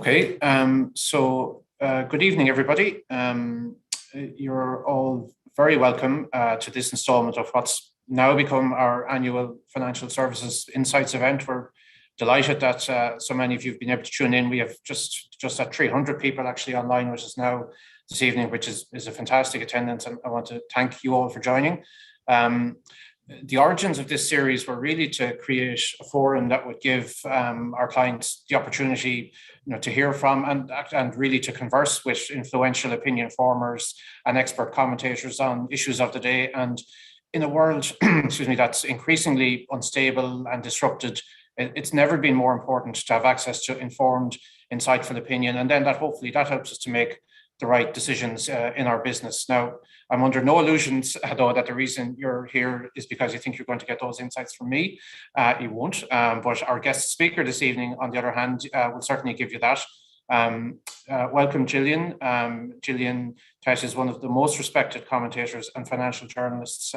Okay, good evening, everybody. You're all very welcome to this installment of what's now become our annual Financial Services Insights event. We're delighted that so many of you have been able to tune in. We have just at 300 people actually online with us now this evening, which is a fantastic attendance, and I want to thank you all for joining. The origins of this series were really to create a forum that would give our clients the opportunity, to hear from and really to converse with influential opinion formers and expert commentators on issues of the day. And in a world, excuse me, that's increasingly unstable and disrupted, it's never been more important to have access to informed, insightful opinion, and then that hopefully that helps us to make the right decisions in our business. Now, I'm under no illusions, though, that the reason you're here is because you think you're going to get those insights from me. You won't, but our guest speaker this evening, on the other hand, will certainly give you that. Welcome, Gillian. Gillian Tett is one of the most respected commentators and financial journalists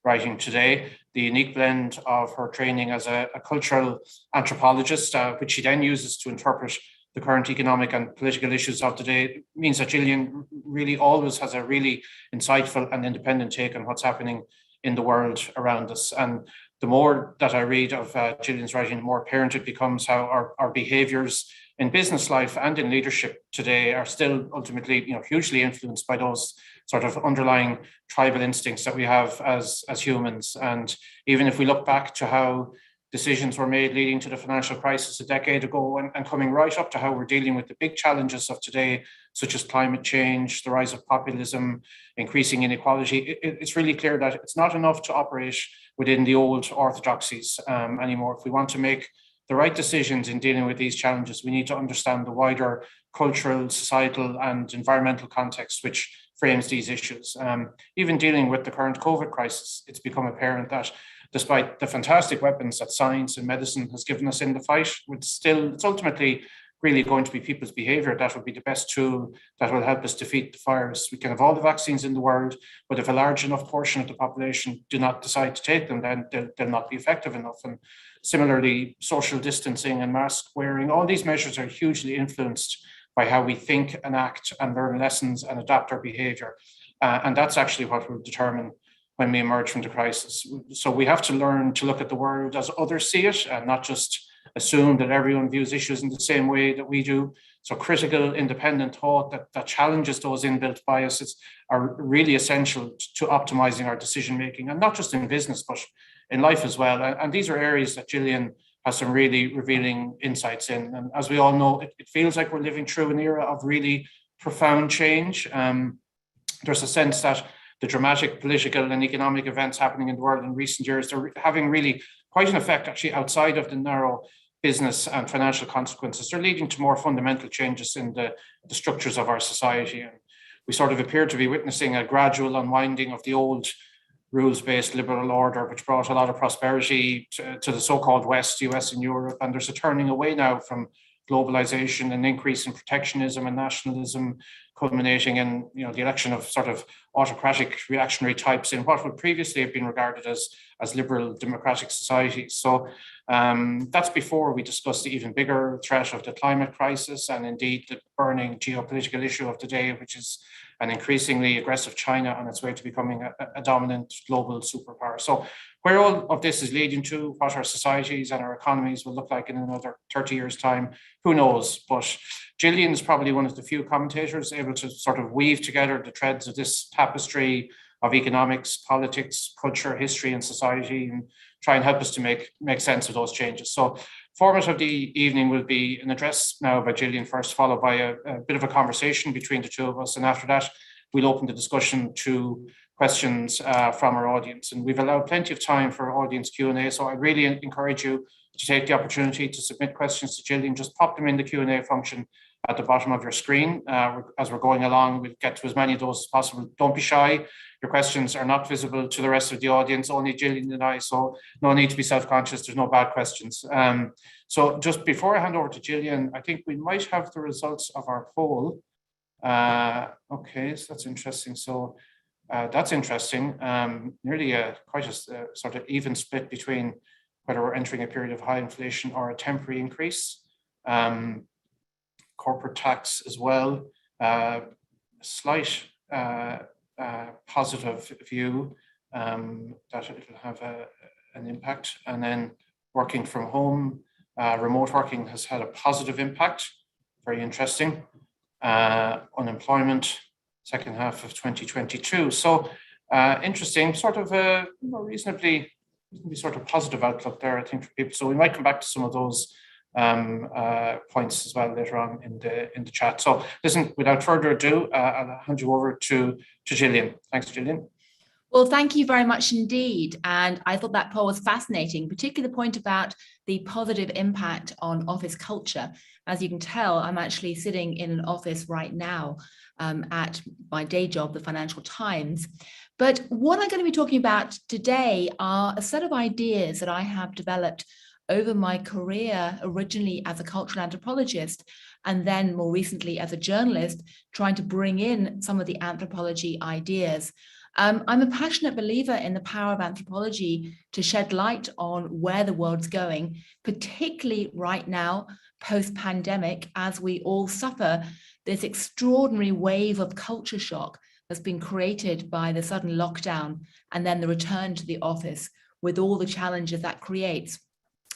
writing today. The unique blend of her training as a cultural anthropologist, which she then uses to interpret the current economic and political issues of today, means that Gillian really always has a really insightful and independent take on what's happening in the world around us. And the more that I read of Gillian's writing, the more apparent it becomes how our behaviours in business life and in leadership today are still ultimately, hugely influenced by those sort of underlying tribal instincts that we have as humans. And even if we look back to how decisions were made leading to the financial crisis a decade ago and coming right up to how we're dealing with the big challenges of today, such as climate change, the rise of populism, increasing inequality, it's really clear that it's not enough to operate within the old orthodoxies anymore. If we want to make the right decisions in dealing with these challenges, we need to understand the wider cultural, societal, and environmental context which frames these issues. Even dealing with the current COVID crisis, it's become apparent that despite the fantastic weapons that science and medicine has given us in the fight, it's ultimately really going to be people's behavior that will be the best tool that will help us defeat the virus. We can have all the vaccines in the world, but if a large enough portion of the population do not decide to take them, then they'll not be effective enough. And similarly, social distancing and mask wearing, all these measures are hugely influenced by how we think and act and learn lessons and adapt our behavior. And that's actually what will determine when we emerge from the crisis. So we have to learn to look at the world as others see it and not just assume that everyone views issues in the same way that we do. So critical, independent thought that challenges those inbuilt biases are really essential to optimizing our decision-making, and not just in business, but in life as well. And these are areas that Gillian has some really revealing insights in. And as we all know, it feels like we're living through an era of really profound change. There's a sense that the dramatic political and economic events happening in the world in recent years are having really quite an effect actually outside of the narrow business and financial consequences. They're leading to more fundamental changes in the structures of our society. And we sort of appear to be witnessing a gradual unwinding of the old rules-based liberal order, which brought a lot of prosperity to the so-called West, US and Europe. And there's a turning away now from globalization, an increase in protectionism and nationalism, culminating in the election of sort of autocratic reactionary types in what would previously have been regarded as liberal democratic societies. So that's before we discuss the even bigger threat of the climate crisis and indeed the burning geopolitical issue of the day, which is an increasingly aggressive China on its way to becoming a dominant global superpower. So where all of this is leading to, what our societies and our economies will look like in another 30 years' time, who knows? But Gillian is probably one of the few commentators able to sort of weave together the threads of this tapestry of economics, politics, culture, history, and society, and try and help us to make sense of those changes. So format of the evening will be an address now by Gillian first, followed by a bit of a conversation between the two of us. And after that, we'll open the discussion to questions from our audience. And we've allowed plenty of time for audience Q&A. So I really encourage you to take the opportunity to submit questions to Gillian. Just pop them in the Q&A function at the bottom of your screen. As we're going along, we'll get to as many of those as possible. Don't be shy. Your questions are not visible to the rest of the audience, only Gillian and I, so no need to be self-conscious. There's no bad questions. So just before I hand over to Gillian, I think we might have the results of our poll. Okay, so that's interesting. So that's interesting. Nearly quite a sort of even split between whether we're entering a period of high inflation or a temporary increase. corporate tax as well. Slight positive view that it will have an impact. And then working from home, remote working has had a positive impact. Very interesting. Unemployment, second half of 2022. So interesting, sort of a reasonably sort of positive outlook there, I think, for people. So we might come back to some of those points as well later on in the chat. So listen, without further ado, I'll hand you over to Gillian. Thanks, Gillian. Well, thank you very much indeed. And I thought that poll was fascinating, particularly the point about the positive impact on office culture. As you can tell, I'm actually sitting in an office right now at my day job, the Financial Times. But what I'm going to be talking about today are a set of ideas that I have developed over my career, originally as a cultural anthropologist, and then more recently as a journalist, trying to bring in some of the anthropology ideas. I'm a passionate believer in the power of anthropology to shed light on where the world's going, particularly right now, post-pandemic, as we all suffer this extraordinary wave of culture shock that's been created by the sudden lockdown and then the return to the office with all the challenges that creates.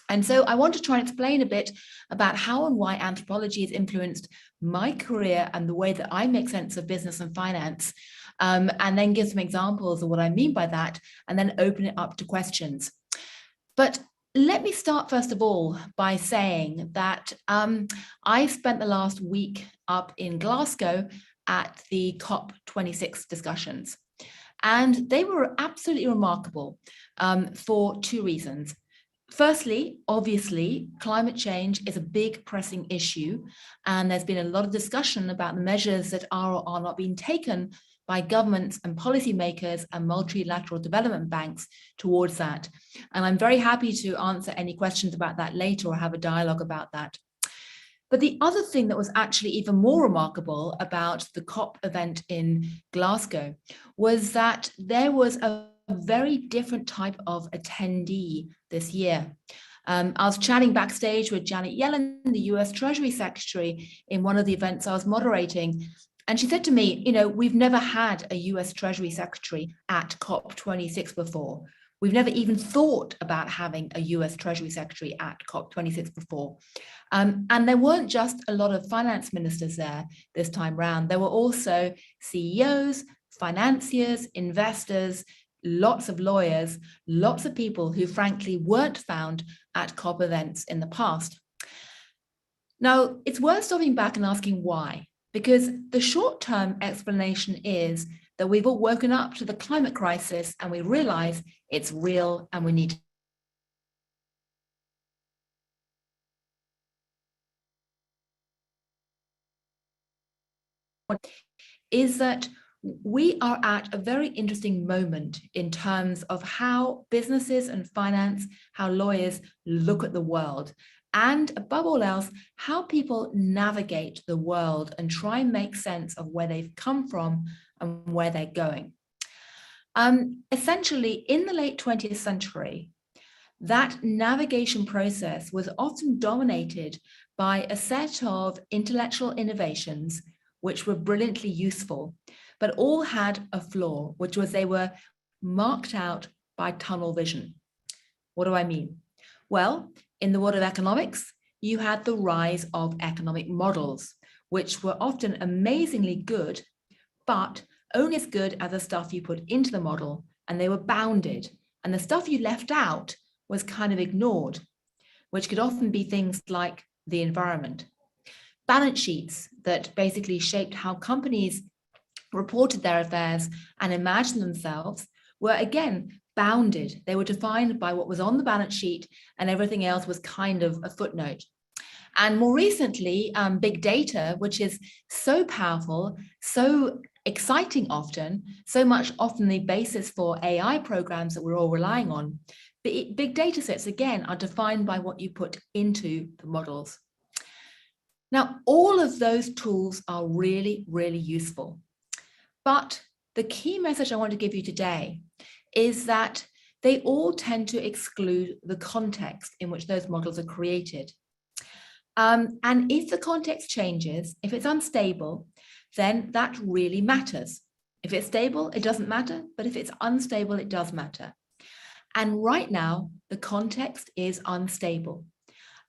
And so I want to try and explain a bit about how and why anthropology has influenced my career and the way that I make sense of business and finance, and then give some examples of what I mean by that, and then open it up to questions. But let me start first of all by saying that I spent the last week up in Glasgow at the COP26 discussions, and they were absolutely remarkable for two reasons. Firstly, obviously, climate change is a big pressing issue, and there's been a lot of discussion about the measures that are or are not being taken by governments and policymakers and multilateral development banks towards that. And I'm very happy to answer any questions about that later or have a dialogue about that. But the other thing that was actually even more remarkable about the COP event in Glasgow was that there was a very different type of attendee this year. I was chatting backstage with Janet Yellen, the US Treasury Secretary, in one of the events I was moderating. And she said to me, you know, we've never had a US Treasury Secretary at COP26 before. We've never even thought about having a US Treasury Secretary at COP26 before. And there weren't just a lot of finance ministers there this time round. There were also CEOs, financiers, investors, lots of lawyers, lots of people who frankly weren't found at COP events in the past. Now, it's worth stopping back and asking why, because the short-term explanation is that we've all woken up to the climate crisis and we realize it's real and we need is that we are at a very interesting moment in terms of how businesses and finance, how lawyers look at the world, and above all else, how people navigate the world and try and make sense of where they've come from and where they're going. Essentially, in the late 20th century, that navigation process was often dominated by a set of intellectual innovations which were brilliantly useful, but all had a flaw, which was they were marked out by tunnel vision. What do I mean? Well, in the world of economics, you had the rise of economic models, which were often amazingly good, but only as good as the stuff you put into the model, and they were bounded. And the stuff you left out was kind of ignored, which could often be things like the environment. Balance sheets that basically shaped how companies reported their affairs and imagined themselves were again bounded. They were defined by what was on the balance sheet, and everything else was kind of a footnote. And more recently, big data, which is so powerful, so exciting often, so much often the basis for AI programs that we're all relying on. Big data sets, again, are defined by what you put into the models. Now, all of those tools are really, really useful. But the key message I want to give you today is that they all tend to exclude the context in which those models are created. And if the context changes, if it's unstable, then that really matters. If it's stable, it doesn't matter, but if it's unstable, it does matter. And right now, the context is unstable.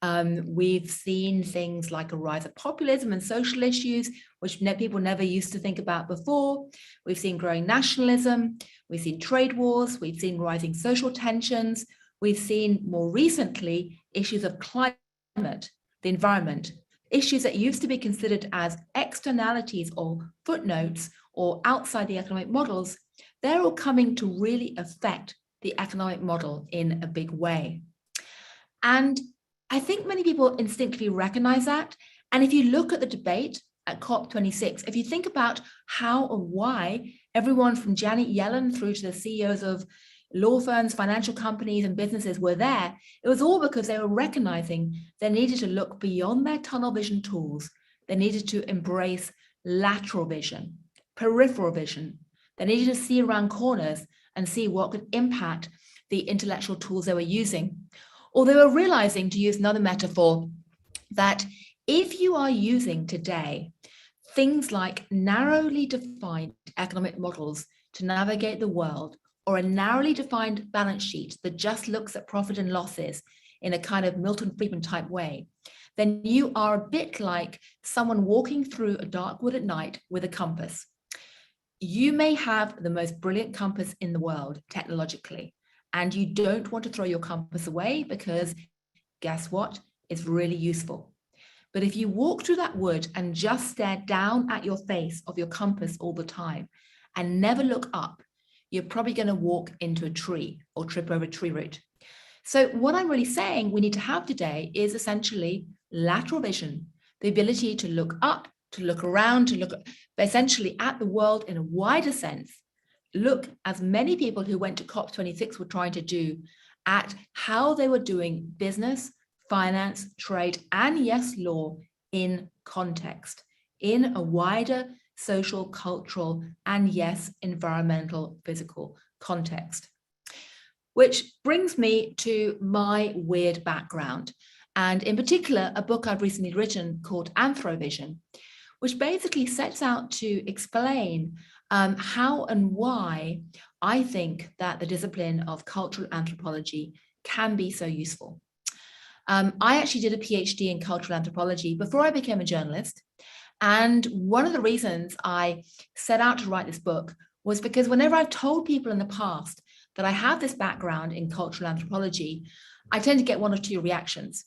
We've seen things like a rise of populism and social issues, which people never used to think about before. We've seen growing nationalism. We've seen trade wars. We've seen rising social tensions. We've seen more recently issues of climate, the environment, issues that used to be considered as externalities or footnotes or outside the economic models. They're all coming to really affect the economic model in a big way. And I think many people instinctively recognize that. And if you look at the debate at COP26, if you think about how and why everyone from Janet Yellen through to the CEOs of law firms, financial companies, and businesses were there, it was all because they were recognizing they needed to look beyond their tunnel vision tools. They needed to embrace lateral vision, peripheral vision. They needed to see around corners and see what could impact the intellectual tools they were using. Or they were realizing, to use another metaphor, that if you are using today things like narrowly defined economic models to navigate the world, or a narrowly defined balance sheet that just looks at profit and losses in a kind of Milton Friedman type way, then you are a bit like someone walking through a dark wood at night with a compass. You may have the most brilliant compass in the world technologically, and you don't want to throw your compass away because guess what? It's really useful. But if you walk through that wood and just stare down at your face of your compass all the time and never look up, you're probably going to walk into a tree or trip over a tree root. So what I'm really saying we need to have today is essentially lateral vision, the ability to look up, to look around, to look essentially at the world in a wider sense. Look, as many people who went to COP26 were trying to do, at how they were doing business, finance, trade, and yes, law in context, in a wider social, cultural, and yes, environmental, physical context. Which brings me to my weird background, and in particular, a book I've recently written called Anthrovision, which basically sets out to explain how and why I think that the discipline of cultural anthropology can be so useful. I actually did a PhD in cultural anthropology before I became a journalist. And one of the reasons I set out to write this book was because whenever I've told people in the past that I have this background in cultural anthropology, I tend to get one or two reactions.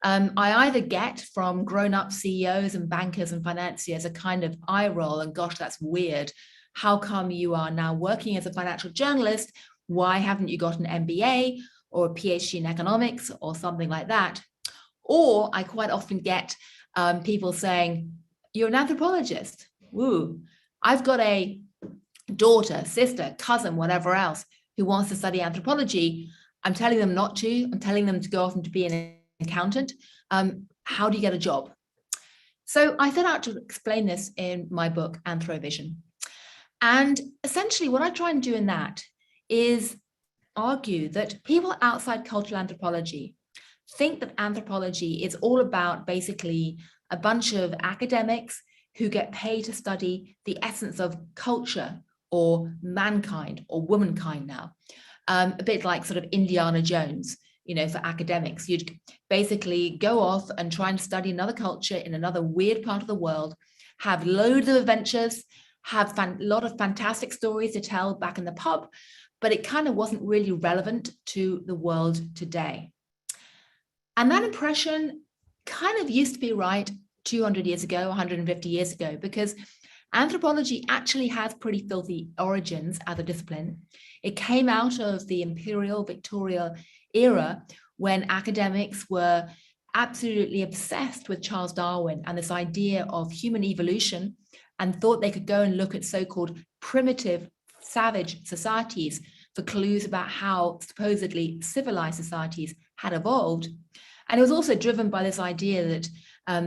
I either get from grown-up CEOs and bankers and financiers a kind of eye roll and gosh, that's weird. How come you are now working as a financial journalist? Why haven't you got an MBA or a PhD in economics or something like that? Or I quite often get people saying, you're an anthropologist. Woo. I've got a daughter, sister, cousin, whatever else who wants to study anthropology. I'm telling them not to. I'm telling them to go off and to be an accountant. How do you get a job? So I set out to explain this in my book, Anthrovision. And essentially what I try and do in that is argue that people outside cultural anthropology think that anthropology is all about basically a bunch of academics who get paid to study the essence of culture or mankind or womankind now. A bit like sort of Indiana Jones, you know, for academics. You'd basically go off and try and study another culture in another weird part of the world, have loads of adventures, have a lot of fantastic stories to tell back in the pub, but it kind of wasn't really relevant to the world today. And that impression kind of used to be right 200 years ago, 150 years ago, because anthropology actually has pretty filthy origins as a discipline. It came out of the imperial Victorian era when academics were absolutely obsessed with Charles Darwin and this idea of human evolution and thought they could go and look at so-called primitive, savage societies for clues about how supposedly civilized societies had evolved. And it was also driven by this idea that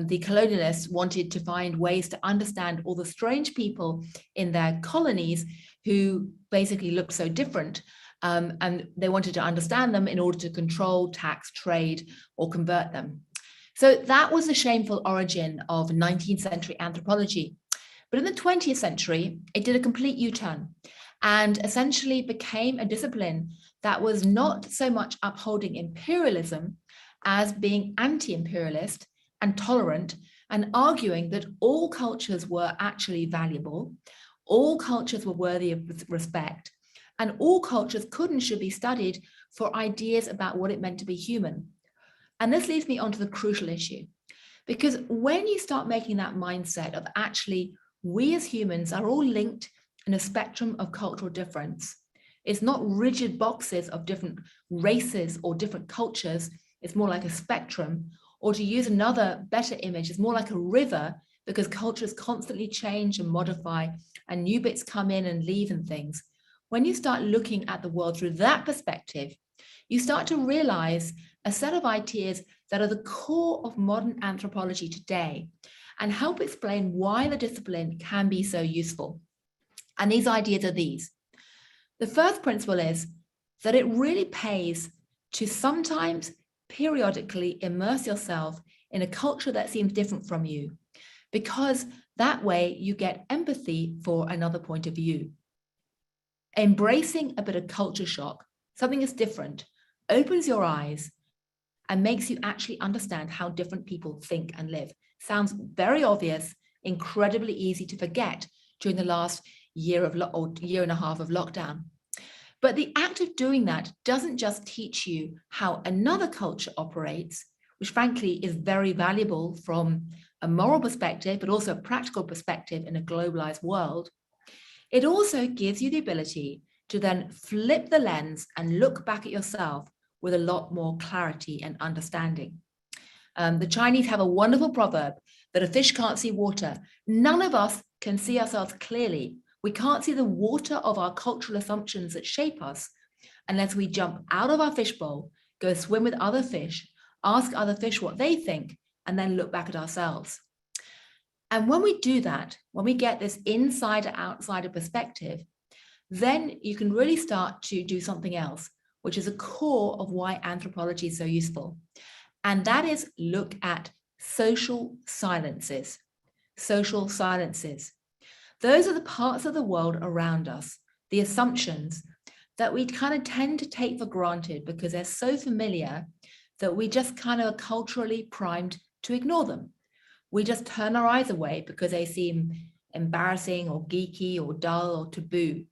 the colonialists wanted to find ways to understand all the strange people in their colonies who basically looked so different. And they wanted to understand them in order to control, tax, trade, or convert them. So that was the shameful origin of 19th century anthropology. But in the 20th century, it did a complete U-turn and essentially became a discipline that was not so much upholding imperialism as being anti-imperialist and tolerant, and arguing that all cultures were actually valuable, all cultures were worthy of respect, and all cultures could and should be studied for ideas about what it meant to be human. And this leads me on to the crucial issue, because when you start making that mindset of actually we as humans are all linked in a spectrum of cultural difference, it's not rigid boxes of different races or different cultures, it's more like a spectrum, or to use another better image, it's more like a river, because cultures constantly change and modify and new bits come in and leave and things. When you start looking at the world through that perspective, you start to realize a set of ideas that are the core of modern anthropology today and help explain why the discipline can be so useful. And these ideas are these. The first principle is that it really pays to sometimes periodically immerse yourself in a culture that seems different from you, because that way you get empathy for another point of view. Embracing a bit of culture shock, something that's different, opens your eyes and makes you actually understand how different people think and live. Sounds very obvious, incredibly easy to forget during the last year or year and a half of lockdown. But the act of doing that doesn't just teach you how another culture operates, which frankly is very valuable from a moral perspective, but also a practical perspective in a globalized world. It also gives you the ability to then flip the lens and look back at yourself with a lot more clarity and understanding. The Chinese have a wonderful proverb that a fish can't see water. None of us can see ourselves clearly. We can't see the water of our cultural assumptions that shape us unless we jump out of our fishbowl, go swim with other fish, ask other fish what they think, and then look back at ourselves. And when we do that, when we get this insider-outsider perspective, then you can really start to do something else, which is a core of why anthropology is so useful. And that is look at social silences. Social silences. Those are the parts of the world around us, the assumptions that we kind of tend to take for granted because they're so familiar that we just kind of are culturally primed to ignore them. We just turn our eyes away because they seem embarrassing or geeky or dull or taboo.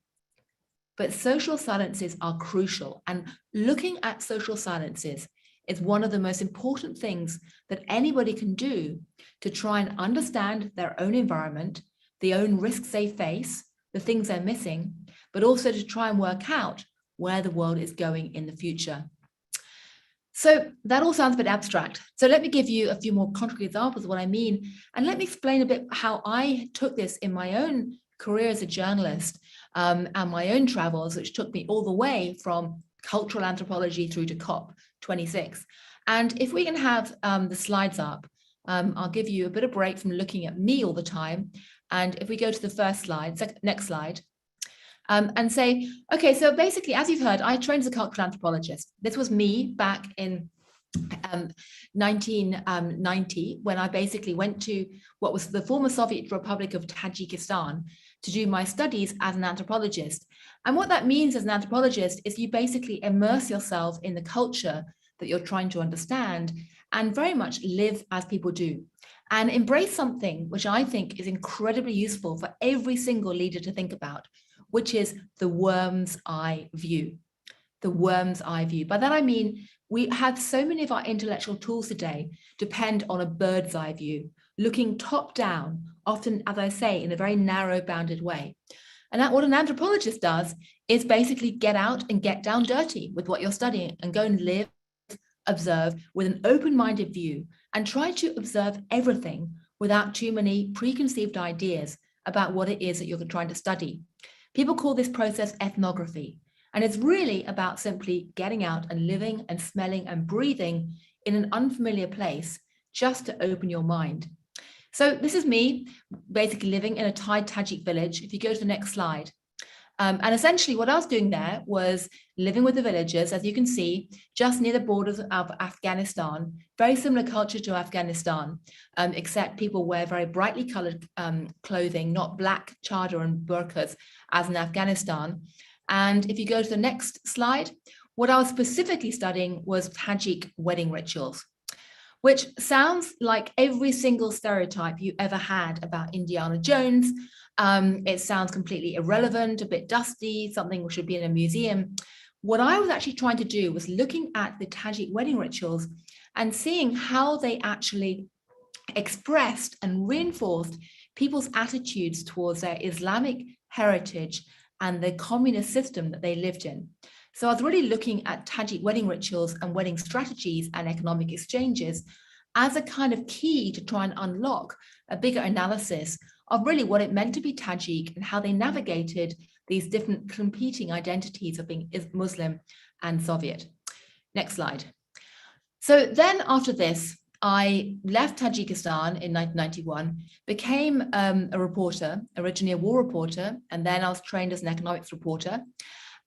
But social silences are crucial, and looking at social silences is one of the most important things that anybody can do to try and understand their own environment, the own risks they face, the things they're missing, but also to try and work out where the world is going in the future. So that all sounds a bit abstract. So let me give you a few more concrete examples of what I mean, and let me explain a bit how I took this in my own career as a journalist and my own travels, which took me all the way from cultural anthropology through to COP26. And if we can have the slides up, I'll give you a bit of break from looking at me all the time. And if we go to the first slide, next slide, and say, okay, so basically, as you've heard, I trained as a cultural anthropologist. This was me back in 1990, when I basically went to what was the former Soviet Republic of Tajikistan to do my studies as an anthropologist. And what that means as an anthropologist is you basically immerse yourself in the culture that you're trying to understand and very much live as people do. And embrace something which I think is incredibly useful for every single leader to think about, which is the worm's eye view. The worm's eye view. By that I mean, we have so many of our intellectual tools today depend on a bird's eye view, looking top down, often, as I say, in a very narrow bounded way. And that what an anthropologist does is basically get out and get down dirty with what you're studying and go and live, observe with an open-minded view and try to observe everything without too many preconceived ideas about what it is that you're trying to study. People call this process ethnography, and it's really about simply getting out and living and smelling and breathing in an unfamiliar place just to open your mind. So this is me basically living in a Thai Tajik village. If you go to the next slide, And essentially what I was doing there was living with the villagers, as you can see, just near the borders of Afghanistan, very similar culture to Afghanistan, except people wear very brightly colored clothing, not black chador and burqas as in Afghanistan. And if you go to the next slide, what I was specifically studying was Tajik wedding rituals, which sounds like every single stereotype you ever had about Indiana Jones. It sounds completely irrelevant, a bit dusty, something which should be in a museum. What I was actually trying to do was looking at the Tajik wedding rituals and seeing how they actually expressed and reinforced people's attitudes towards their Islamic heritage and the communist system that they lived in. So I was really looking at Tajik wedding rituals and wedding strategies and economic exchanges as a kind of key to try and unlock a bigger analysis of really what it meant to be Tajik and how they navigated these different competing identities of being Muslim and Soviet. Next slide. So then after this, I left Tajikistan in 1991, became a reporter, originally a war reporter, and then I was trained as an economics reporter,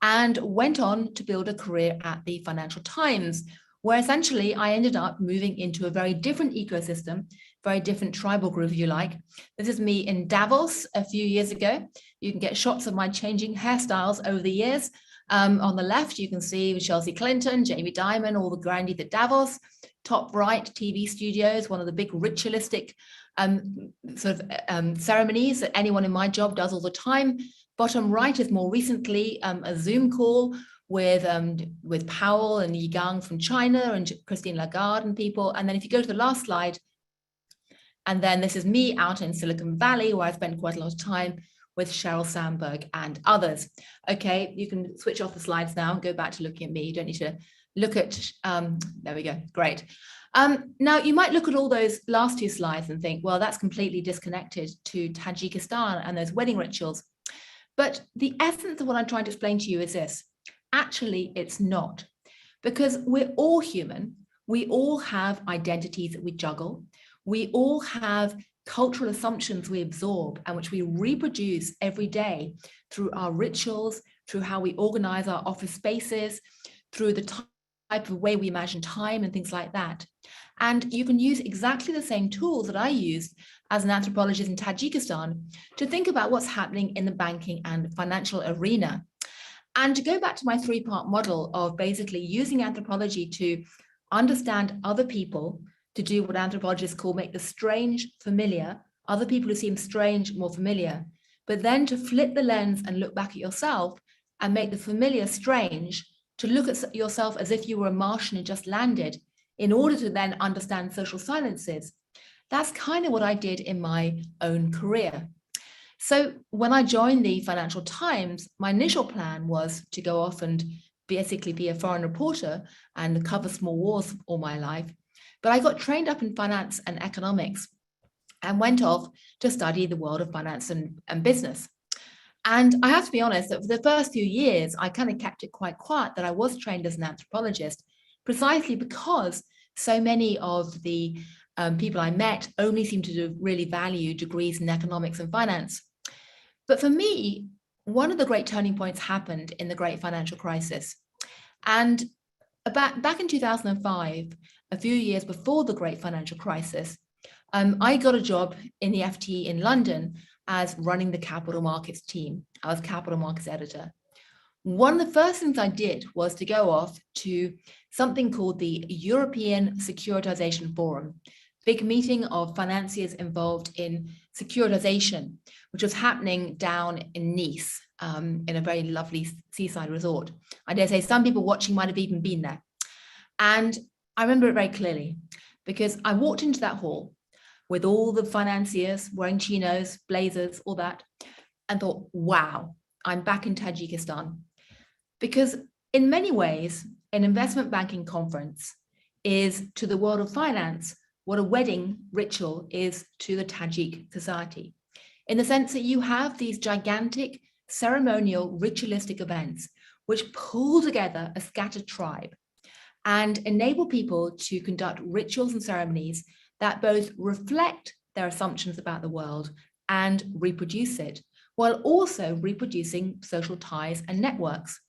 and went on to build a career at the Financial Times, where essentially I ended up moving into a very different ecosystem, very different tribal group, if you like. This is me in Davos a few years ago. You can get shots of my changing hairstyles over the years. On the left, you can see Chelsea Clinton, Jamie Dimon, all the grandees at Davos. Top right, TV studios, one of the big ritualistic ceremonies that anyone in my job does all the time. Bottom right is more recently a Zoom call with Powell and Yi Gang from China and Christine Lagarde and people. And then if you go to the last slide, and then this is me out in Silicon Valley, where I spent quite a lot of time with Sheryl Sandberg and others. Okay, you can switch off the slides now and go back to looking at me. You don't need to look at, there we go, great. Now you might look at all those last two slides and think, well, that's completely disconnected to Tajikistan and those wedding rituals. But the essence of what I'm trying to explain to you is this. Actually, it's not, because we're all human. We all have identities that we juggle. We all have cultural assumptions we absorb and which we reproduce every day through our rituals, through how we organize our office spaces, through the type of way we imagine time and things like that. And you can use exactly the same tools that I used as an anthropologist in Tajikistan to think about what's happening in the banking and financial arena. And to go back to my three-part model of basically using anthropology to understand other people, to do what anthropologists call make the strange familiar, other people who seem strange more familiar, but then to flip the lens and look back at yourself and make the familiar strange, to look at yourself as if you were a Martian who just landed in order to then understand social silences. That's kind of what I did in my own career. So when I joined the Financial Times, my initial plan was to go off and basically be a foreign reporter and cover small wars all my life. But I got trained up in finance and economics and went off to study the world of finance and business. And I have to be honest that for the first few years, I kind of kept it quite quiet that I was trained as an anthropologist, precisely because so many of the people I met only seemed to really value degrees in economics and finance. But for me, one of the great turning points happened in the great financial crisis. And back in 2005, a few years before the great financial crisis, I got a job in the FT in London as running the capital markets team. I was capital markets editor. One of the first things I did was to go off to something called the European Securitization Forum, big meeting of financiers involved in securitization, which was happening down in Nice, in a very lovely seaside resort. I dare say some people watching might have even been there. And I remember it very clearly because I walked into that hall with all the financiers wearing chinos, blazers, all that, and thought, wow, I'm back in Tajikistan. Because in many ways, an investment banking conference is to the world of finance what a wedding ritual is to the Tajik society, in the sense that you have these gigantic ceremonial ritualistic events which pull together a scattered tribe and enable people to conduct rituals and ceremonies that both reflect their assumptions about the world and reproduce it, while also reproducing social ties and networks.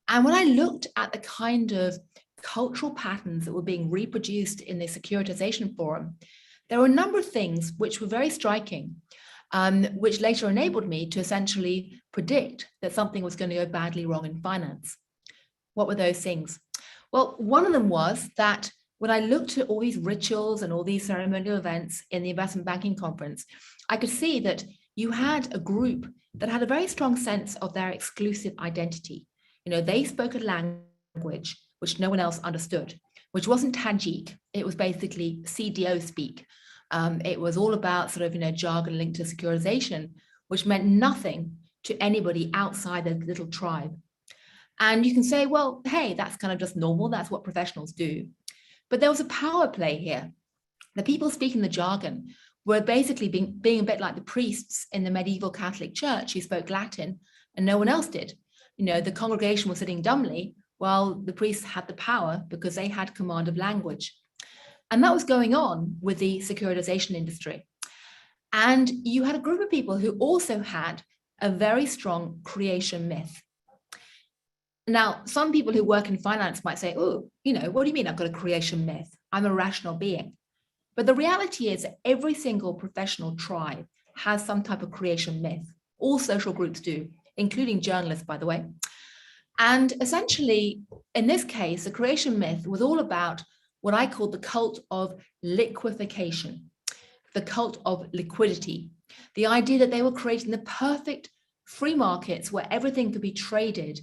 And when I looked at the kind of cultural patterns that were being reproduced in the securitization forum, there were a number of things which were very striking, which later enabled me to essentially predict that something was going to go badly wrong in finance. What were those things? Well, one of them was that when I looked at all these rituals and all these ceremonial events in the investment banking conference, I could see that you had a group that had a very strong sense of their exclusive identity. You know, they spoke a language which no one else understood, which wasn't Tajik. It was basically CDO speak. It was all about sort of, jargon linked to securitization, which meant nothing to anybody outside the little tribe. And you can say, well, hey, that's kind of just normal. That's what professionals do. But there was a power play here. The people speaking the jargon were basically being a bit like the priests in the medieval Catholic Church who spoke Latin and no one else did. You know, the congregation was sitting dumbly while the priests had the power because they had command of language. And that was going on with the securitization industry. And you had a group of people who also had a very strong creation myth. Now, some people who work in finance might say, oh, what do you mean I've got a creation myth? I'm a rational being. But the reality is that every single professional tribe has some type of creation myth. All social groups do, including journalists, by the way. And essentially, in this case, the creation myth was all about what I call the cult of liquefaction, the cult of liquidity, the idea that they were creating the perfect free markets where everything could be traded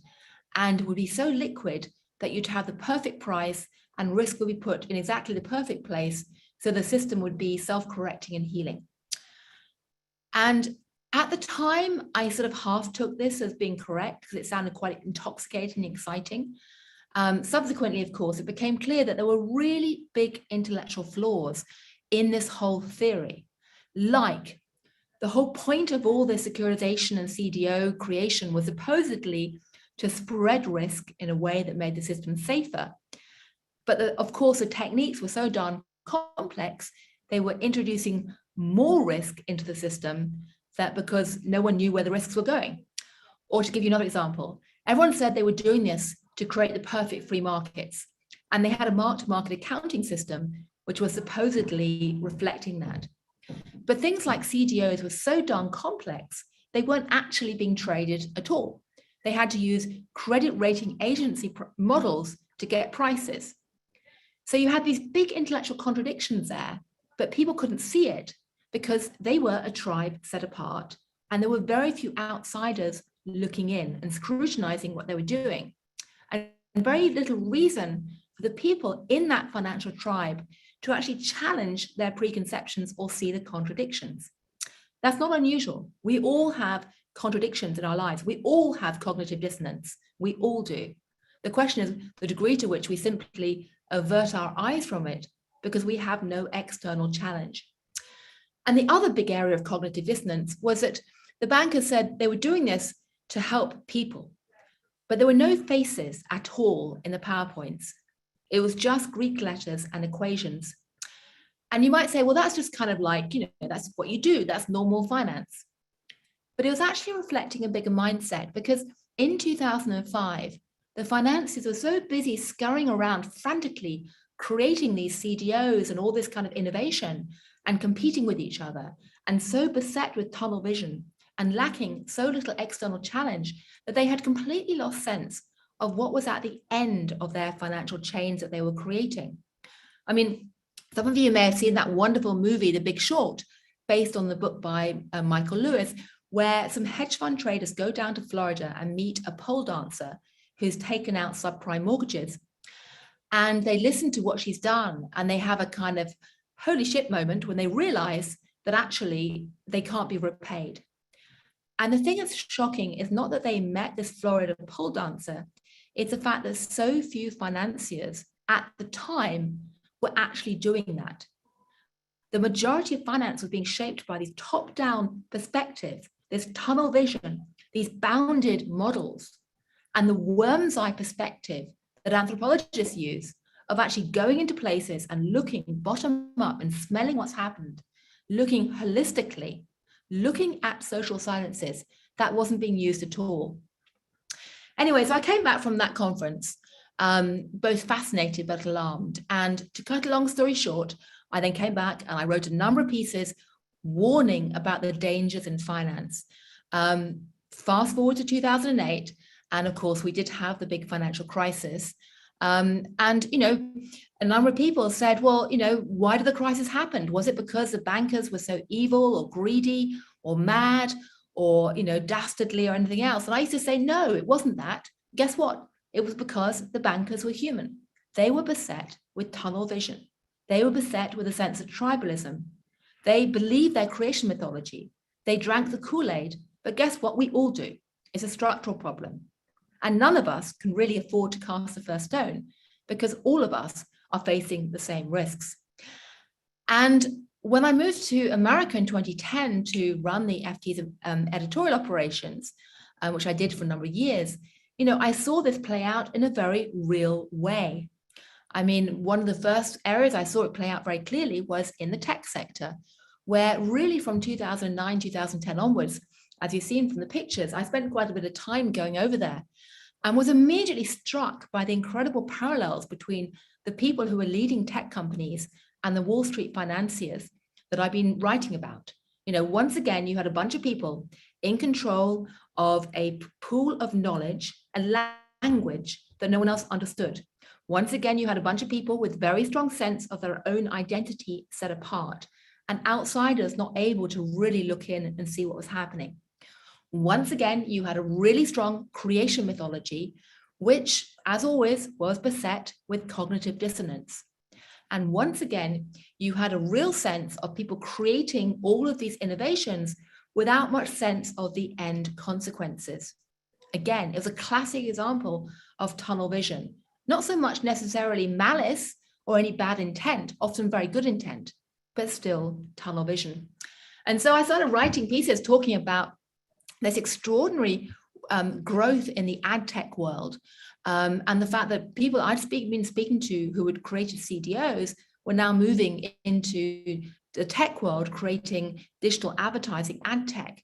and would be so liquid that you'd have the perfect price and risk would be put in exactly the perfect place so the system would be self-correcting and healing. And at the time, I sort of half took this as being correct because it sounded quite intoxicating and exciting. Subsequently, of course, it became clear that there were really big intellectual flaws in this whole theory. Like, the whole point of all this securitization and CDO creation was supposedly to spread risk in a way that made the system safer. But of course, the techniques were so darn complex, they were introducing more risk into the system that because no one knew where the risks were going. Or to give you another example, everyone said they were doing this to create the perfect free markets. And they had a mark-to-market accounting system, which was supposedly reflecting that. But things like CDOs were so darn complex, they weren't actually being traded at all. They had to use credit rating agency models to get prices. So you had these big intellectual contradictions there, but people couldn't see it because they were a tribe set apart and there were very few outsiders looking in and scrutinizing what they were doing. And very little reason for the people in that financial tribe to actually challenge their preconceptions or see the contradictions. That's not unusual. We all have contradictions in our lives. We all have cognitive dissonance. We all do. The question is the degree to which we simply avert our eyes from it because we have no external challenge. And the other big area of cognitive dissonance was that the bankers said they were doing this to help people, but there were no faces at all in the PowerPoints. It was just Greek letters and equations. And you might say, well, that's just kind of like, that's what you do. That's normal finance. But it was actually reflecting a bigger mindset because in 2005, the financiers were so busy scurrying around frantically, creating these CDOs and all this kind of innovation and competing with each other, and so beset with tunnel vision and lacking so little external challenge that they had completely lost sense of what was at the end of their financial chains that they were creating. I mean, some of you may have seen that wonderful movie, The Big Short, based on the book by Michael Lewis, where some hedge fund traders go down to Florida and meet a pole dancer who's taken out subprime mortgages. And they listen to what she's done and they have a kind of holy shit moment when they realize that actually they can't be repaid. And the thing that's shocking is not that they met this Florida pole dancer, it's the fact that so few financiers at the time were actually doing that. The majority of finance was being shaped by these top-down perspectives, this tunnel vision, these bounded models, and the worm's eye perspective that anthropologists use of actually going into places and looking bottom up and smelling what's happened, looking holistically, looking at social silences that wasn't being used at all. Anyway, so I came back from that conference, both fascinated but alarmed. And to cut a long story short, I then came back and I wrote a number of pieces warning about the dangers in finance. Fast forward to 2008, and of course, we did have the big financial crisis. And, you know, a number of people said, well, you know, why did the crisis happen? Was it because the bankers were so evil or greedy or mad or, you know, dastardly or anything else? And I used to say, no, it wasn't that. Guess what? It was because the bankers were human. They were beset with tunnel vision. They were beset with a sense of tribalism. They believed their creation mythology. They drank the Kool-Aid. But guess what? We all do. It's a structural problem. And none of us can really afford to cast the first stone because all of us are facing the same risks. And when I moved to America in 2010 to run the FT's editorial operations, which I did for a number of years, you know, I saw this play out in a very real way. I mean, one of the first areas I saw it play out very clearly was in the tech sector, where really from 2009, 2010 onwards, as you've seen from the pictures, I spent quite a bit of time going over there and was immediately struck by the incredible parallels between the people who were leading tech companies and the Wall Street financiers that I've been writing about. You know, once again, you had a bunch of people in control of a pool of knowledge, a language that no one else understood. Once again, you had a bunch of people with very strong sense of their own identity set apart and outsiders not able to really look in and see what was happening. Once again, you had a really strong creation mythology, which, as always, was beset with cognitive dissonance. And once again, you had a real sense of people creating all of these innovations without much sense of the end consequences. Again, it was a classic example of tunnel vision, not so much necessarily malice or any bad intent, often very good intent, but still tunnel vision. And so I started writing pieces talking about this extraordinary growth in the ad tech world, and the fact that people I'd been speaking to who had created CDOs were now moving into the tech world, creating digital advertising ad tech,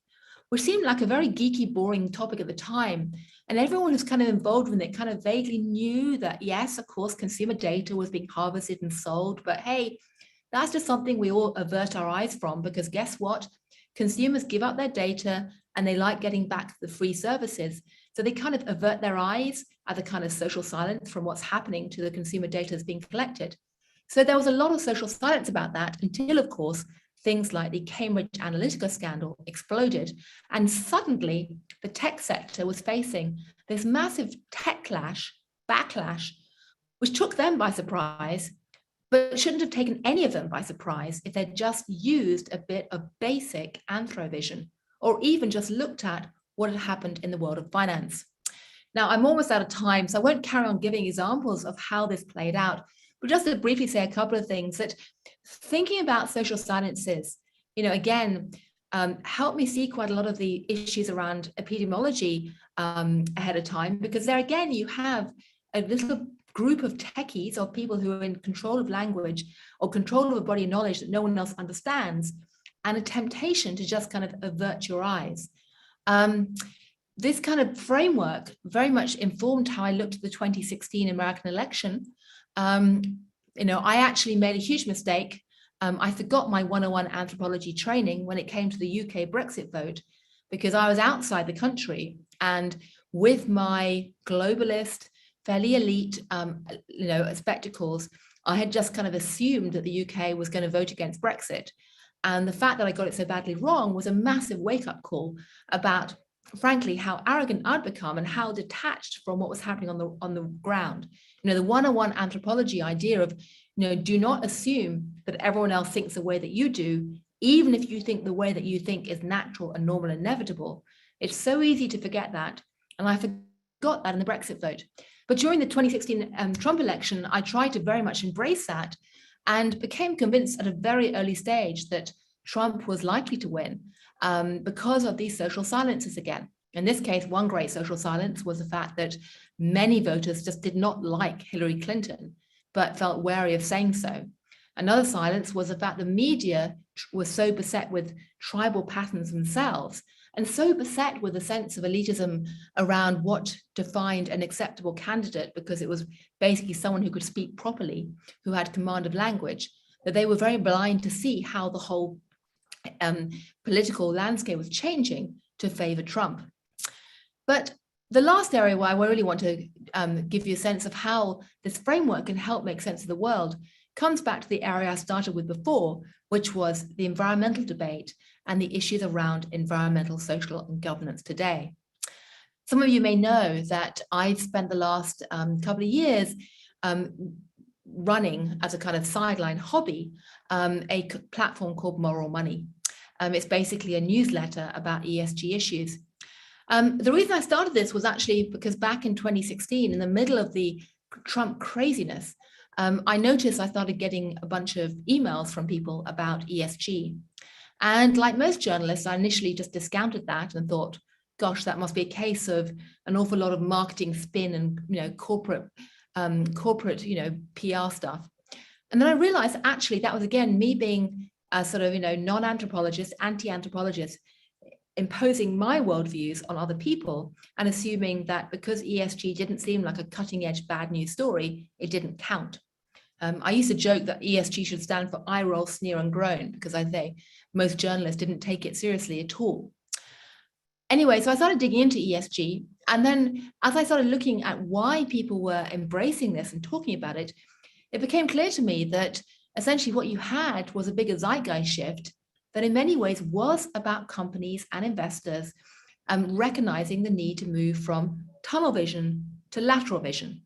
which seemed like a very geeky, boring topic at the time. And everyone who's kind of involved with it kind of vaguely knew that, yes, of course, consumer data was being harvested and sold, but hey, that's just something we all avert our eyes from, because guess what? Consumers give up their data and they like getting back the free services. So they kind of avert their eyes at the kind of social silence from what's happening to the consumer data that's being collected. So there was a lot of social silence about that until, of course, things like the Cambridge Analytica scandal exploded. And suddenly the tech sector was facing this massive tech backlash, which took them by surprise, but shouldn't have taken any of them by surprise if they'd just used a bit of basic anthrovision, or even just looked at what had happened in the world of finance. Now, I'm almost out of time, so I won't carry on giving examples of how this played out, but just to briefly say a couple of things that thinking about social silences, you know, again, helped me see quite a lot of the issues around epidemiology ahead of time, because there again, you have a little group of techies or people who are in control of language or control of a body of knowledge that no one else understands, and a temptation to just kind of avert your eyes. This kind of framework very much informed how I looked at the 2016 American election. You know, I actually made a huge mistake. I forgot my 101 anthropology training when it came to the UK Brexit vote, because I was outside the country, and with my globalist, fairly elite, you know, spectacles, I had just kind of assumed that the UK was going to vote against Brexit. And the fact that I got it so badly wrong was a massive wake-up call about, frankly, how arrogant I'd become and how detached from what was happening on the ground. You know, the 101 anthropology idea of, you know, do not assume that everyone else thinks the way that you do, even if you think the way that you think is natural and normal and inevitable. It's so easy to forget that. And I forgot that in the Brexit vote. But during the 2016 Trump election, I tried to very much embrace that and became convinced at a very early stage that Trump was likely to win because of these social silences again. In this case, one great social silence was the fact that many voters just did not like Hillary Clinton, but felt wary of saying so. Another silence was the fact the media were so beset with tribal patterns themselves, and so beset with a sense of elitism around what defined an acceptable candidate, because it was basically someone who could speak properly, who had command of language, that they were very blind to see how the whole political landscape was changing to favor Trump. But the last area where I really want to give you a sense of how this framework can help make sense of the world comes back to the area I started with before, which was the environmental debate and the issues around environmental, social, and governance today. Some of you may know that I've spent the last couple of years running as a kind of sideline hobby a platform called Moral Money. It's basically a newsletter about ESG issues. The reason I started this was actually because back in 2016, in the middle of the Trump craziness, I noticed I started getting a bunch of emails from people about ESG. And like most journalists, I initially just discounted that and thought, gosh, that must be a case of an awful lot of marketing spin and corporate PR stuff. And then I realized actually that was again me being a sort of non-anthropologist, anti-anthropologist, imposing my worldviews on other people and assuming that because ESG didn't seem like a cutting edge bad news story, it didn't count. I used to joke that ESG should stand for eye roll, sneer, and groan, because I think most journalists didn't take it seriously at all. Anyway, so I started digging into ESG. And then as I started looking at why people were embracing this and talking about it, it became clear to me that essentially what you had was a bigger zeitgeist shift that in many ways was about companies and investors recognizing the need to move from tunnel vision to lateral vision.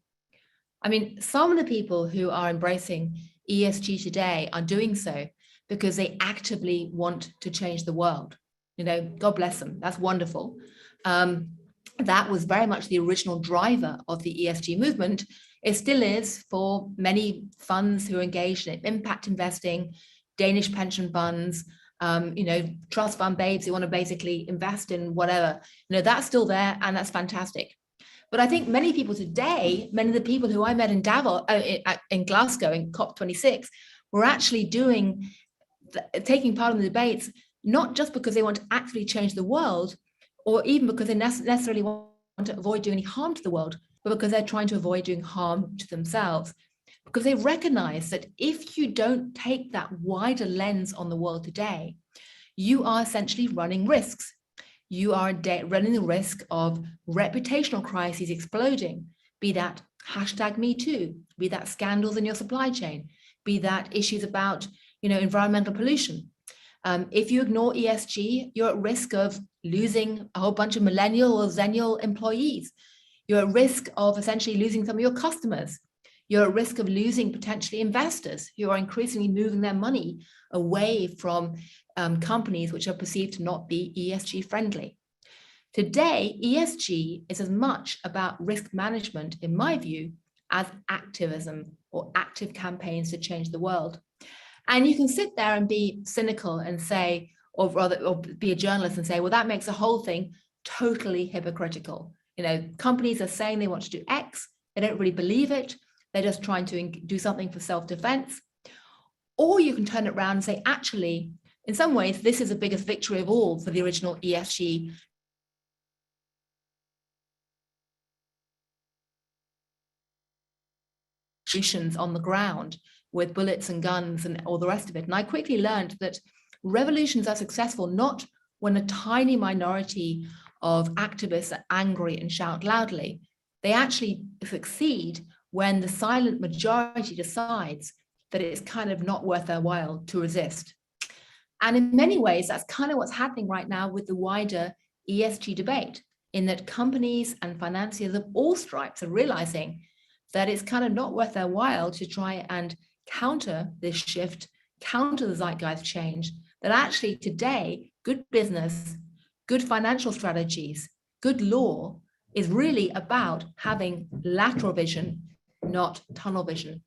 I mean, some of the people who are embracing ESG today are doing so because they actively want to change the world. God bless them. That's wonderful. That was very much the original driver of the ESG movement. It still is for many funds who are engaged in impact investing, Danish pension funds, trust fund babes who want to basically invest in whatever. That's still there, and that's fantastic. But I think many people today, many of the people who I met in Davos, in Glasgow, in COP26, were actually taking part in the debates, not just because they want to actively change the world, or even because they necessarily want to avoid doing any harm to the world, but because they're trying to avoid doing harm to themselves. Because they recognize that if you don't take that wider lens on the world today, you are essentially running risks. You are running the risk of reputational crises exploding, be that #MeToo, be that scandals in your supply chain, be that issues about environmental pollution. If you ignore ESG, you're at risk of losing a whole bunch of millennial or zennial employees. You're at risk of essentially losing some of your customers. You're at risk of losing potentially investors who are increasingly moving their money away from companies which are perceived to not be ESG friendly. Today, ESG is as much about risk management, in my view, as activism or active campaigns to change the world. And you can sit there and be cynical and say, or be a journalist and say, well, that makes the whole thing totally hypocritical. Companies are saying they want to do X, they don't really believe it, they're just trying to do something for self-defense. Or you can turn it around and say, actually, in some ways, this is the biggest victory of all for the original ESG solutions on the ground with bullets and guns and all the rest of it. And I quickly learned that revolutions are successful not when a tiny minority of activists are angry and shout loudly. They actually succeed when the silent majority decides that it's kind of not worth their while to resist. And in many ways, that's kind of what's happening right now with the wider ESG debate, in that companies and financiers of all stripes are realizing that it's kind of not worth their while to try and counter this shift, counter the zeitgeist change, that actually today, good business, good financial strategies, good law is really about having lateral vision, not tunnel vision.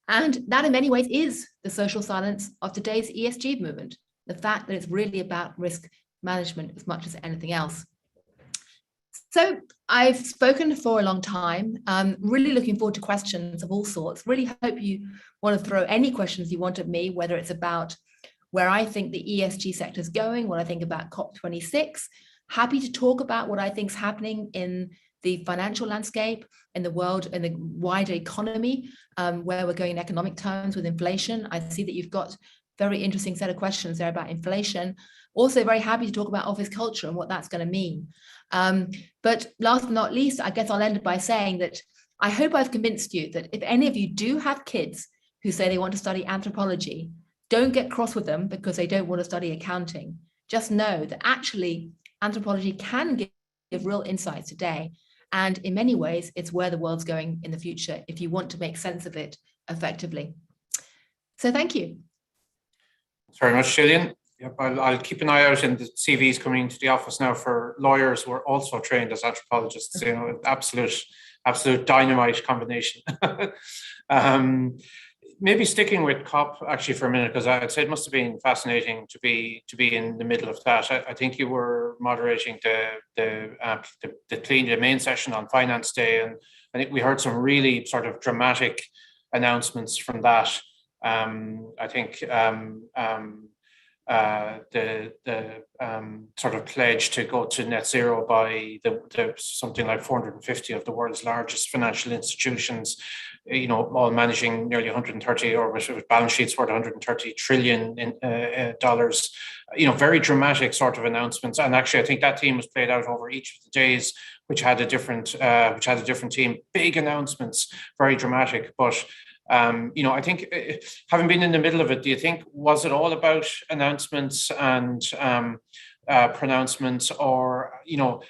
And that in many ways is the social silence of today's ESG movement, the fact that it's really about risk management as much as anything else. So I've spoken for a long time, really looking forward to questions of all sorts. Really hope you want to throw any questions you want at me, whether it's about where I think the ESG sector is going, what I think about COP26. Happy to talk about what I think is happening in the financial landscape, in the world, in the wider economy, where we're going in economic terms with inflation. I see that you've got very interesting set of questions there about inflation. Also very happy to talk about office culture and what that's going to mean. But last but not least, I guess I'll end by saying that I hope I've convinced you that if any of you do have kids who say they want to study anthropology, don't get cross with them because they don't want to study accounting. Just know that actually anthropology can give real insights today. And in many ways, it's where the world's going in the future if you want to make sense of it effectively. So thank you. Thanks very much, Gillian. Yep, I'll keep an eye out in the CVs coming into the office now for lawyers who are also trained as anthropologists. You know, absolute dynamite combination. Maybe sticking with COP actually for a minute, because I'd say it must have been fascinating to be in the middle of that. I think you were moderating the main session on Finance Day, and I think we heard some really sort of dramatic announcements from that. I think the sort of pledge to go to net zero by the something like 450 of the world's largest financial institutions, you know, all managing nearly 130 or with balance sheets worth 130 trillion dollars. You know, very dramatic sort of announcements. And actually, I think that theme was played out over each of the days, which had a different theme. Big announcements, very dramatic, but. You know, I think having been in the middle of it, do you think, was it all about announcements and pronouncements, or, you know,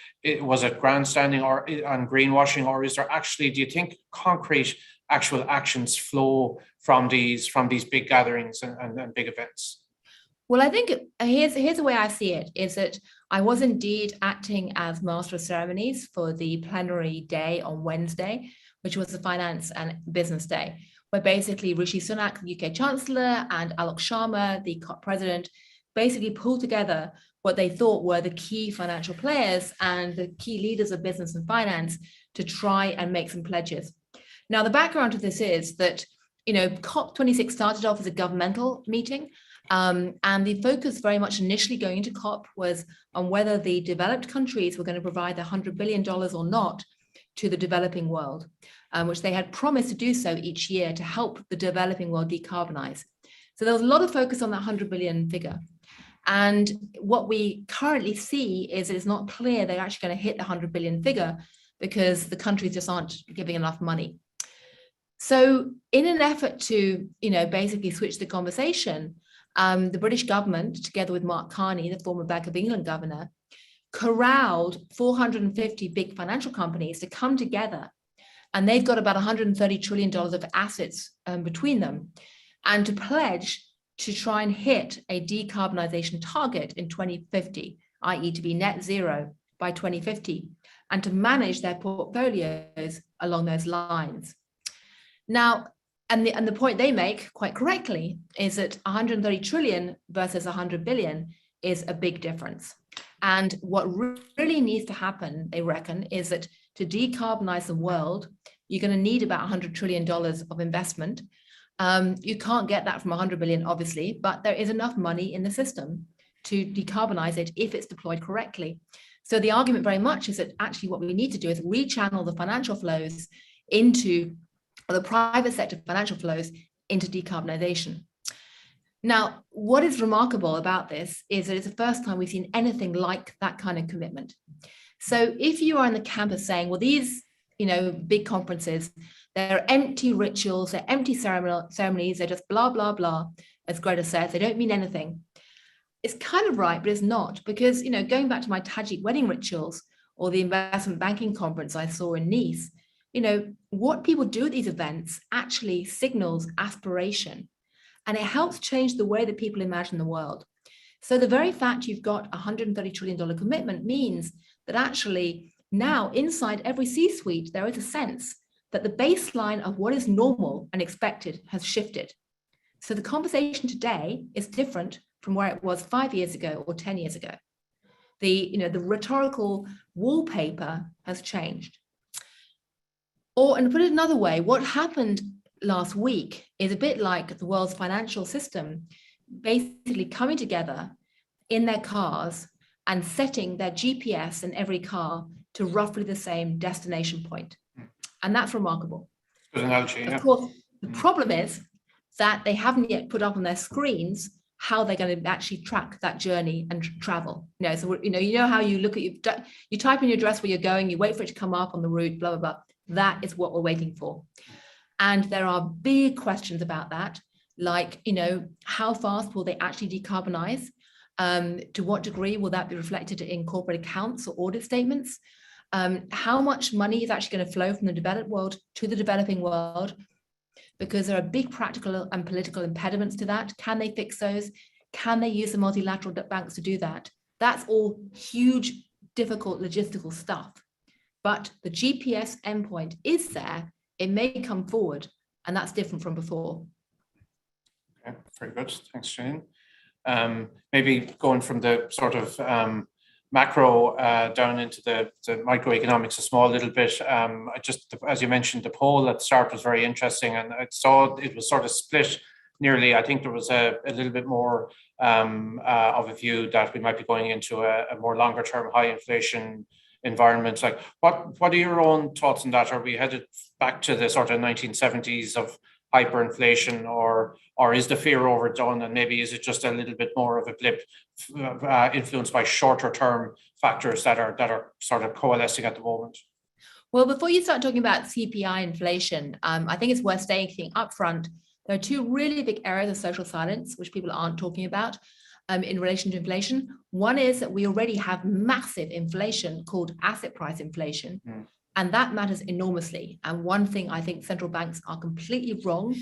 was it grandstanding or on greenwashing, or is there actually, do you think, concrete actual actions flow from these big gatherings and big events? Well, I think here's the way I see it, is that I was indeed acting as Master of Ceremonies for the plenary day on Wednesday, which was the Finance and Business Day, where basically Rishi Sunak, the UK Chancellor, and Alok Sharma, the COP President, basically pulled together what they thought were the key financial players and the key leaders of business and finance to try and make some pledges. Now, the background to this is that, you know, COP26 started off as a governmental meeting, and the focus very much initially going into COP was on whether the developed countries were going to provide the $100 billion or not to the developing world, which they had promised to do so each year to help the developing world decarbonize. So there was a lot of focus on that 100 billion figure. And what we currently see is it's not clear they're actually going to hit the 100 billion figure because the countries just aren't giving enough money. So in an effort to, you know, basically switch the conversation, the British government, together with Mark Carney, the former Bank of England governor, corralled 450 big financial companies to come together. And they've got about $130 trillion of assets between them, and to pledge to try and hit a decarbonization target in 2050, i.e. to be net zero by 2050, and to manage their portfolios along those lines. Now, and the point they make quite correctly is that 130 trillion versus 100 billion is a big difference. And what really needs to happen, they reckon, is that to decarbonize the world, you're going to need about $100 trillion of investment. You can't get that from 100 billion, obviously, but there is enough money in the system to decarbonize it if it's deployed correctly. So the argument very much is that actually what we need to do is rechannel the financial flows into, or the private sector financial flows into decarbonization. Now, what is remarkable about this is that it's the first time we've seen anything like that kind of commitment. So if you are in the camp of saying, well, these, you know, big conferences, they're empty rituals, they're empty ceremonies, they're just blah, blah, blah, as Greta says, they don't mean anything. It's kind of right, but it's not, because, you know, going back to my Tajik wedding rituals or the investment banking conference I saw in Nice, you know, what people do at these events actually signals aspiration, and it helps change the way that people imagine the world. So the very fact you've got a $130 trillion commitment means that actually now inside every C-suite, there is a sense that the baseline of what is normal and expected has shifted. So the conversation today is different from where it was 5 years ago or 10 years ago. The rhetorical wallpaper has changed. Or, and to put it another way, what happened last week is a bit like the world's financial system basically coming together in their cars and setting their GPS in every car to roughly the same destination point. And that's remarkable. Good analogy, yeah. Of course, the problem is that they haven't yet put up on their screens how they're going to actually track that journey and travel. So you know how you look at you type in your address where you're going, you wait for it to come up on the route, blah, blah, blah. That is what we're waiting for. And there are big questions about that, like, how fast will they actually decarbonize? To what degree will that be reflected in corporate accounts or audit statements? How much money is actually going to flow from the developed world to the developing world? Because there are big practical and political impediments to that. Can they fix those? Can they use the multilateral banks to do that? That's all huge, difficult logistical stuff. But the GPS endpoint is there. It may come forward, and that's different from before. Okay, very good. Thanks, Gillian. Maybe going from the sort of macro down into the microeconomics a small little bit. As you mentioned, the poll at the start was very interesting, and I saw it was sort of split nearly. I think there was a little bit more of a view that we might be going into a more longer term high inflation environment. Like, what are your own thoughts on that? Are we headed back to the sort of 1970s of hyperinflation, or is the fear overdone, and maybe is it just a little bit more of a blip influenced by shorter term factors that are sort of coalescing at the moment? Well, before you start talking about CPI inflation, I think it's worth stating up front, there are two really big areas of social silence which people aren't talking about in relation to inflation. One is that we already have massive inflation called asset price inflation. And that matters enormously. And one thing I think central banks are completely wrong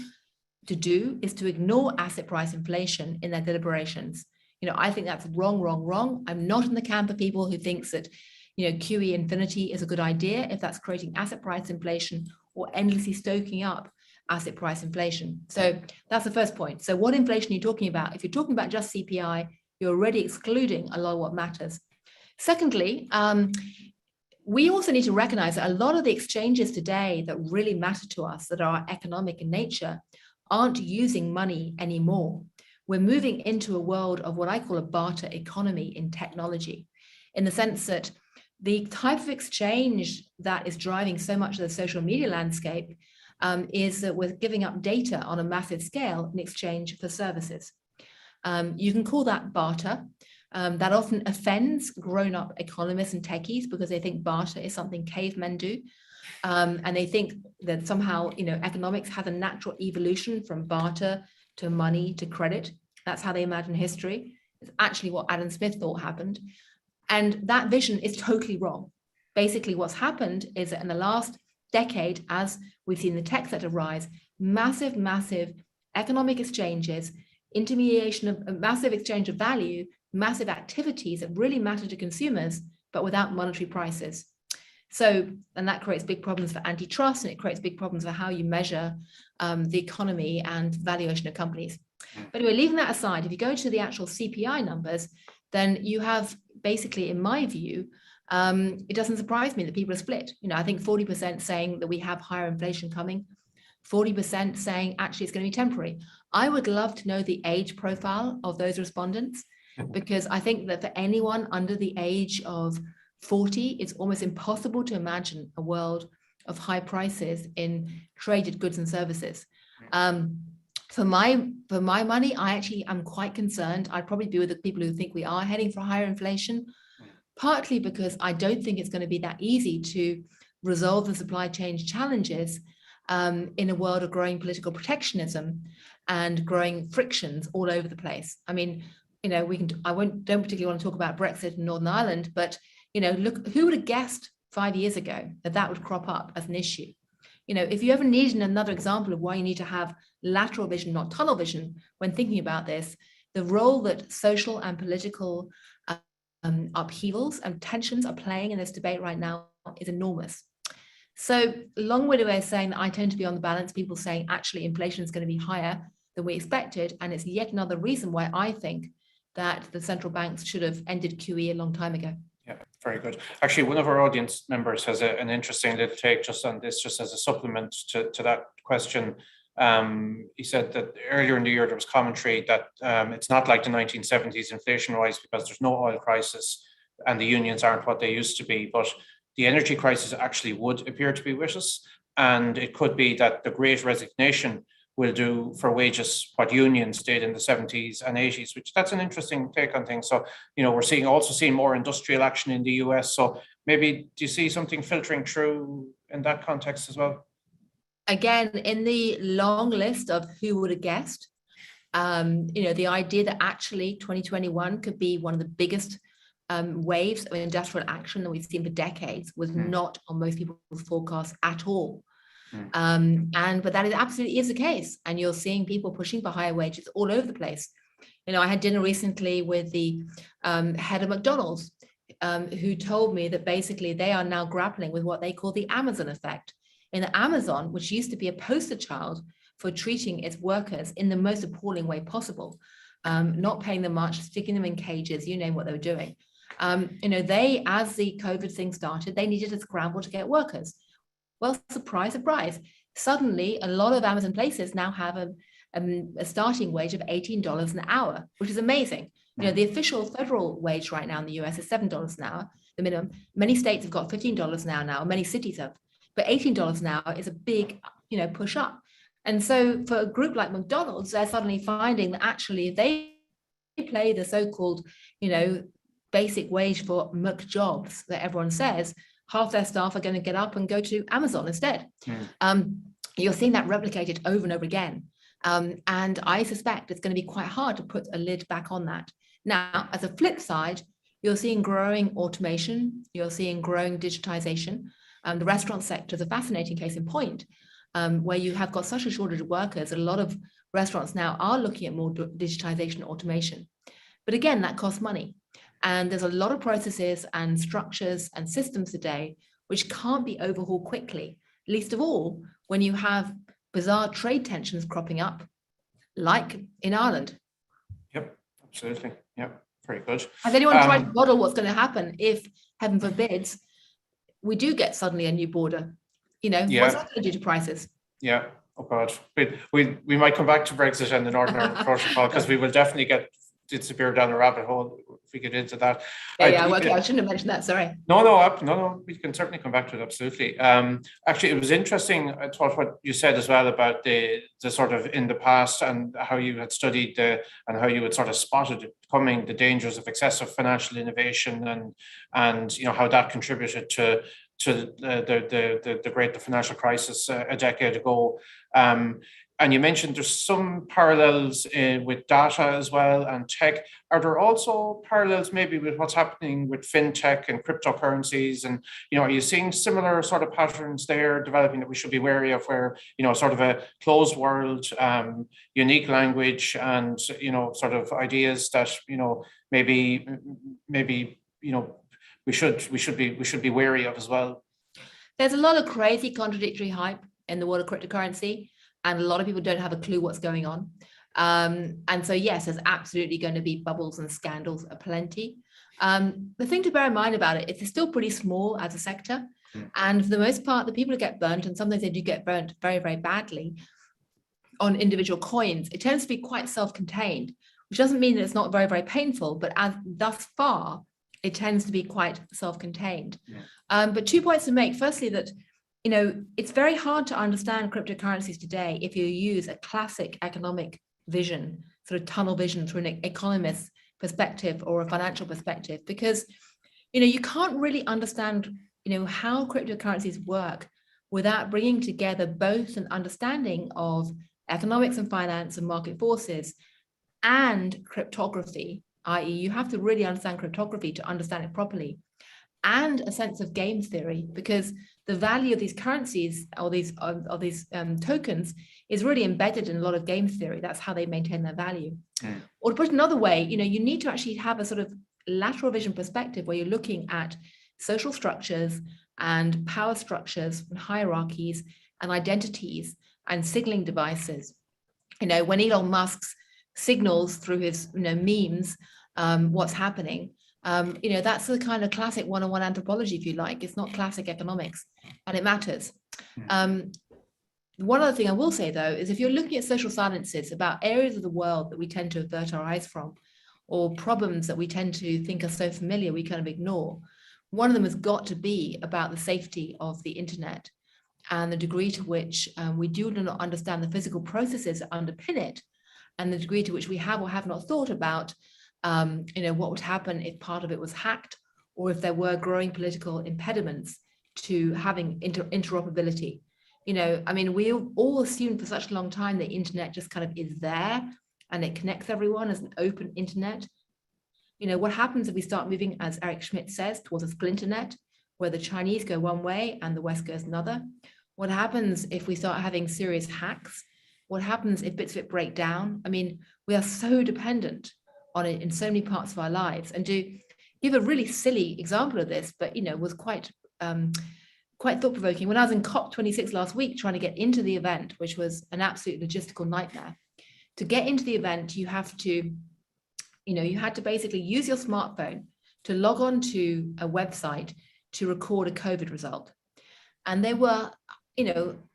to do is to ignore asset price inflation in their deliberations. I think that's wrong. I'm not in the camp of people who thinks that, QE infinity is a good idea if that's creating asset price inflation or endlessly stoking up asset price inflation. So that's the first point. So what inflation are you talking about? If you're talking about just CPI, you're already excluding a lot of what matters. Secondly, we also need to recognize that a lot of the exchanges today that really matter to us, that are economic in nature, aren't using money anymore. We're moving into a world of what I call a barter economy in technology, in the sense that the type of exchange that is driving so much of the social media landscape is that we're giving up data on a massive scale in exchange for services. You can call that barter. That often offends grown-up economists and techies because they think barter is something cavemen do. And they think that somehow, economics has a natural evolution from barter to money to credit. That's how they imagine history. It's actually what Adam Smith thought happened. And that vision is totally wrong. Basically, what's happened is that in the last decade, as we've seen the tech sector rise, massive economic exchanges, intermediation of massive exchange of value, massive activities that really matter to consumers, but without monetary prices. So, and that creates big problems for antitrust, and it creates big problems for how you measure the economy and valuation of companies. But anyway, leaving that aside, if you go to the actual CPI numbers, then you have basically, in my view, it doesn't surprise me that people are split. I think 40% saying that we have higher inflation coming, 40% saying actually it's going to be temporary. I would love to know the age profile of those respondents, because I think that for anyone under the age of 40, it's almost impossible to imagine a world of high prices in traded goods and services. For my money, I actually am quite concerned. I'd probably be with the people who think we are heading for higher inflation, partly because I don't think it's going to be that easy to resolve the supply chain challenges in a world of growing political protectionism and growing frictions all over the place. I mean, don't particularly want to talk about Brexit in Northern Ireland, but look, who would have guessed 5 years ago that would crop up as an issue? If you ever need another example of why you need to have lateral vision, not tunnel vision, when thinking about this, the role that social and political upheavals and tensions are playing in this debate right now is enormous. So long-winded way of saying that I tend to be on the balance, people saying actually inflation is going to be higher than we expected. And it's yet another reason why I think that the central banks should have ended QE a long time ago. Yeah, very good. Actually, one of our audience members has an interesting little take just on this, just as a supplement to that question. He said that earlier in the year there was commentary that it's not like the 1970s inflation-wise because there's no oil crisis and the unions aren't what they used to be, but the energy crisis actually would appear to be with us. And it could be that the Great Resignation will do for wages what unions did in the 70s and 80s, which that's an interesting take on things. So, we're seeing more industrial action in the US. So maybe do you see something filtering through in that context as well? Again, in the long list of who would have guessed, the idea that actually 2021 could be one of the biggest waves of industrial action that we've seen for decades was not on most people's forecasts at all. But that absolutely is the case. And you're seeing people pushing for higher wages all over the place. I had dinner recently with the head of McDonald's, who told me that basically they are now grappling with what they call the Amazon effect. In Amazon, which used to be a poster child for treating its workers in the most appalling way possible, not paying them much, sticking them in cages, you name what they were doing. They, as the COVID thing started, they needed to scramble to get workers. Well, surprise, surprise. Suddenly, a lot of Amazon places now have a starting wage of $18 an hour, which is amazing. The official federal wage right now in the US is $7 an hour, the minimum. Many states have got $15 an hour now, many cities have. But $18 an hour is a big, push up. And so for a group like McDonald's, they're suddenly finding that actually if they play the so-called, basic wage for McJobs that everyone says, half their staff are going to get up and go to Amazon instead. You're seeing that replicated over and over again. And I suspect it's going to be quite hard to put a lid back on that. Now, as a flip side, you're seeing growing automation, you're seeing growing digitization. The restaurant sector is a fascinating case in point, where you have got such a shortage of workers. A lot of restaurants now are looking at more digitization and automation. But again, that costs money. And there's a lot of processes and structures and systems today which can't be overhauled quickly, least of all when you have bizarre trade tensions cropping up, like in Ireland. Yep, absolutely. Yep, very good. Has anyone tried to model what's going to happen if, heaven forbids, we do get suddenly a new border? What's that going to do to prices? Yeah. Oh God, we might come back to Brexit and the Northern Ireland Protocol because we will definitely disappear down a rabbit hole if we get into that. Okay, I shouldn't have mentioned that. Sorry. No. We can certainly come back to it. Absolutely. Actually, it was interesting. I thought what you said as well about the sort of in the past and how you had studied and how you had sort of spotted coming the dangers of excessive financial innovation and how that contributed to the financial crisis a decade ago. And you mentioned there's some parallels with data as well and tech. Are there also parallels maybe with what's happening with fintech and cryptocurrencies? And, are you seeing similar sort of patterns there developing that we should be wary of where, sort of a closed world, unique language and, sort of ideas that, maybe, we should be wary of as well? There's a lot of crazy contradictory hype in the world of cryptocurrency, and a lot of people don't have a clue what's going on. And so, yes, there's absolutely going to be bubbles and scandals aplenty. The thing to bear in mind about it is it's still pretty small as a sector. And for the most part, the people who get burnt, and sometimes they do get burnt very, very badly on individual coins, it tends to be quite self-contained, which doesn't mean that it's not very, very painful, but thus far, it tends to be quite self-contained. But 2 points to make. Firstly, that it's very hard to understand cryptocurrencies today if you use a classic economic vision, sort of tunnel vision through an economist's perspective or a financial perspective, because, you can't really understand, how cryptocurrencies work without bringing together both an understanding of economics and finance and market forces and cryptography, i.e. you have to really understand cryptography to understand it properly, and a sense of game theory, because the value of these currencies or these tokens is really embedded in a lot of game theory. That's how they maintain their value. Or to put it another way, you need to actually have a sort of lateral vision perspective where you're looking at social structures and power structures and hierarchies and identities and signaling devices. When Elon Musk signals through his memes what's happening, that's the kind of classic 101 anthropology, if you like. It's not classic economics, and it matters. One other thing I will say, though, is if you're looking at social sciences about areas of the world that we tend to avert our eyes from, or problems that we tend to think are so familiar we kind of ignore, one of them has got to be about the safety of the internet and the degree to which we do not understand the physical processes that underpin it, and the degree to which we have or have not thought about, what would happen if part of it was hacked, or if there were growing political impediments to having interoperability. I mean, we all assumed for such a long time the internet just kind of is there and it connects everyone as an open internet. What happens if we start moving, as Eric Schmidt says, towards a splinternet, where the Chinese go one way and the West goes another? What happens if we start having serious hacks? What happens if bits of it break down? I mean, we are so dependent on it in so many parts of our lives. And to give a really silly example of this, but was quite thought-provoking. When I was in COP26 last week trying to get into the event, which was an absolute logistical nightmare, to get into the event, you had to basically use your smartphone to log on to a website to record a COVID result. And there were,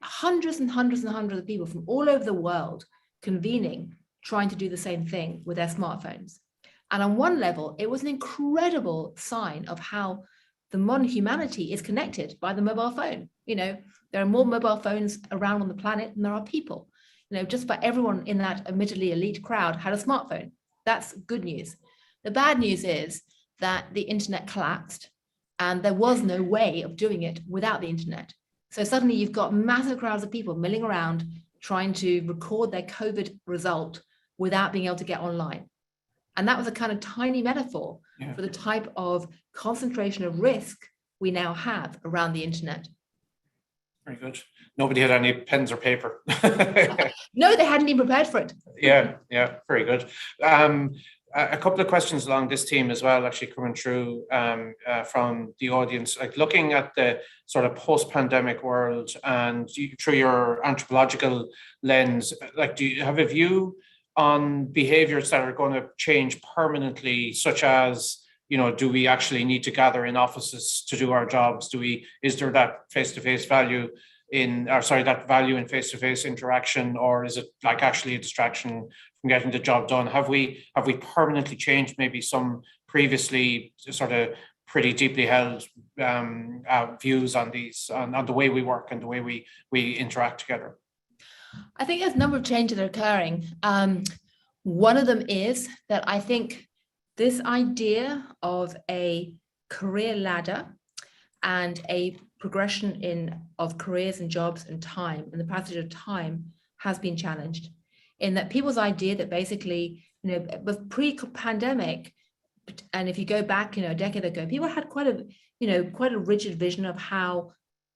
hundreds and hundreds and hundreds of people from all over the world convening, trying to do the same thing with their smartphones. And on one level, it was an incredible sign of how the modern humanity is connected by the mobile phone. There are more mobile phones around on the planet than there are people. Just about everyone in that admittedly elite crowd had a smartphone. That's good news. The bad news is that the internet collapsed and there was no way of doing it without the internet. So suddenly you've got massive crowds of people milling around trying to record their COVID result without being able to get online. And that was a kind of tiny metaphor for the type of concentration of risk we now have around the internet. Very good. Nobody had any pens or paper. No, they hadn't been prepared for it. Yeah, very good. A couple of questions along this theme as well, actually coming through from the audience, like looking at the sort of post-pandemic world and through your anthropological lens, like do you have a view on behaviors that are going to change permanently, such as, do we actually need to gather in offices to do our jobs? Is there that face-to-face value that value in face-to-face interaction, or is it like actually a distraction from getting the job done? Have we permanently changed maybe some previously sort of pretty deeply held views on these, on the way we work and the way we interact together? I think there's a number of changes that are occurring. One of them is that I think this idea of a career ladder and a progression of careers and jobs and time and the passage of time has been challenged, in that people's idea that basically, pre-pandemic, and if you go back, a decade ago, people had quite a rigid vision of how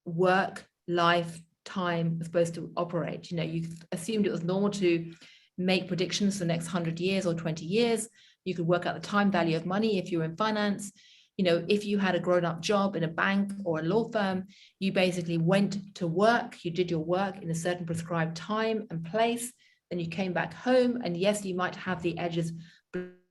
work, life, time was supposed to operate. You assumed it was normal to make predictions for the next 100 years or 20 years. You could work out the time value of money if you were in finance. If you had a grown-up job in a bank or a law firm, you basically went to work, you did your work in a certain prescribed time and place, then you came back home, and yes, you might have the edges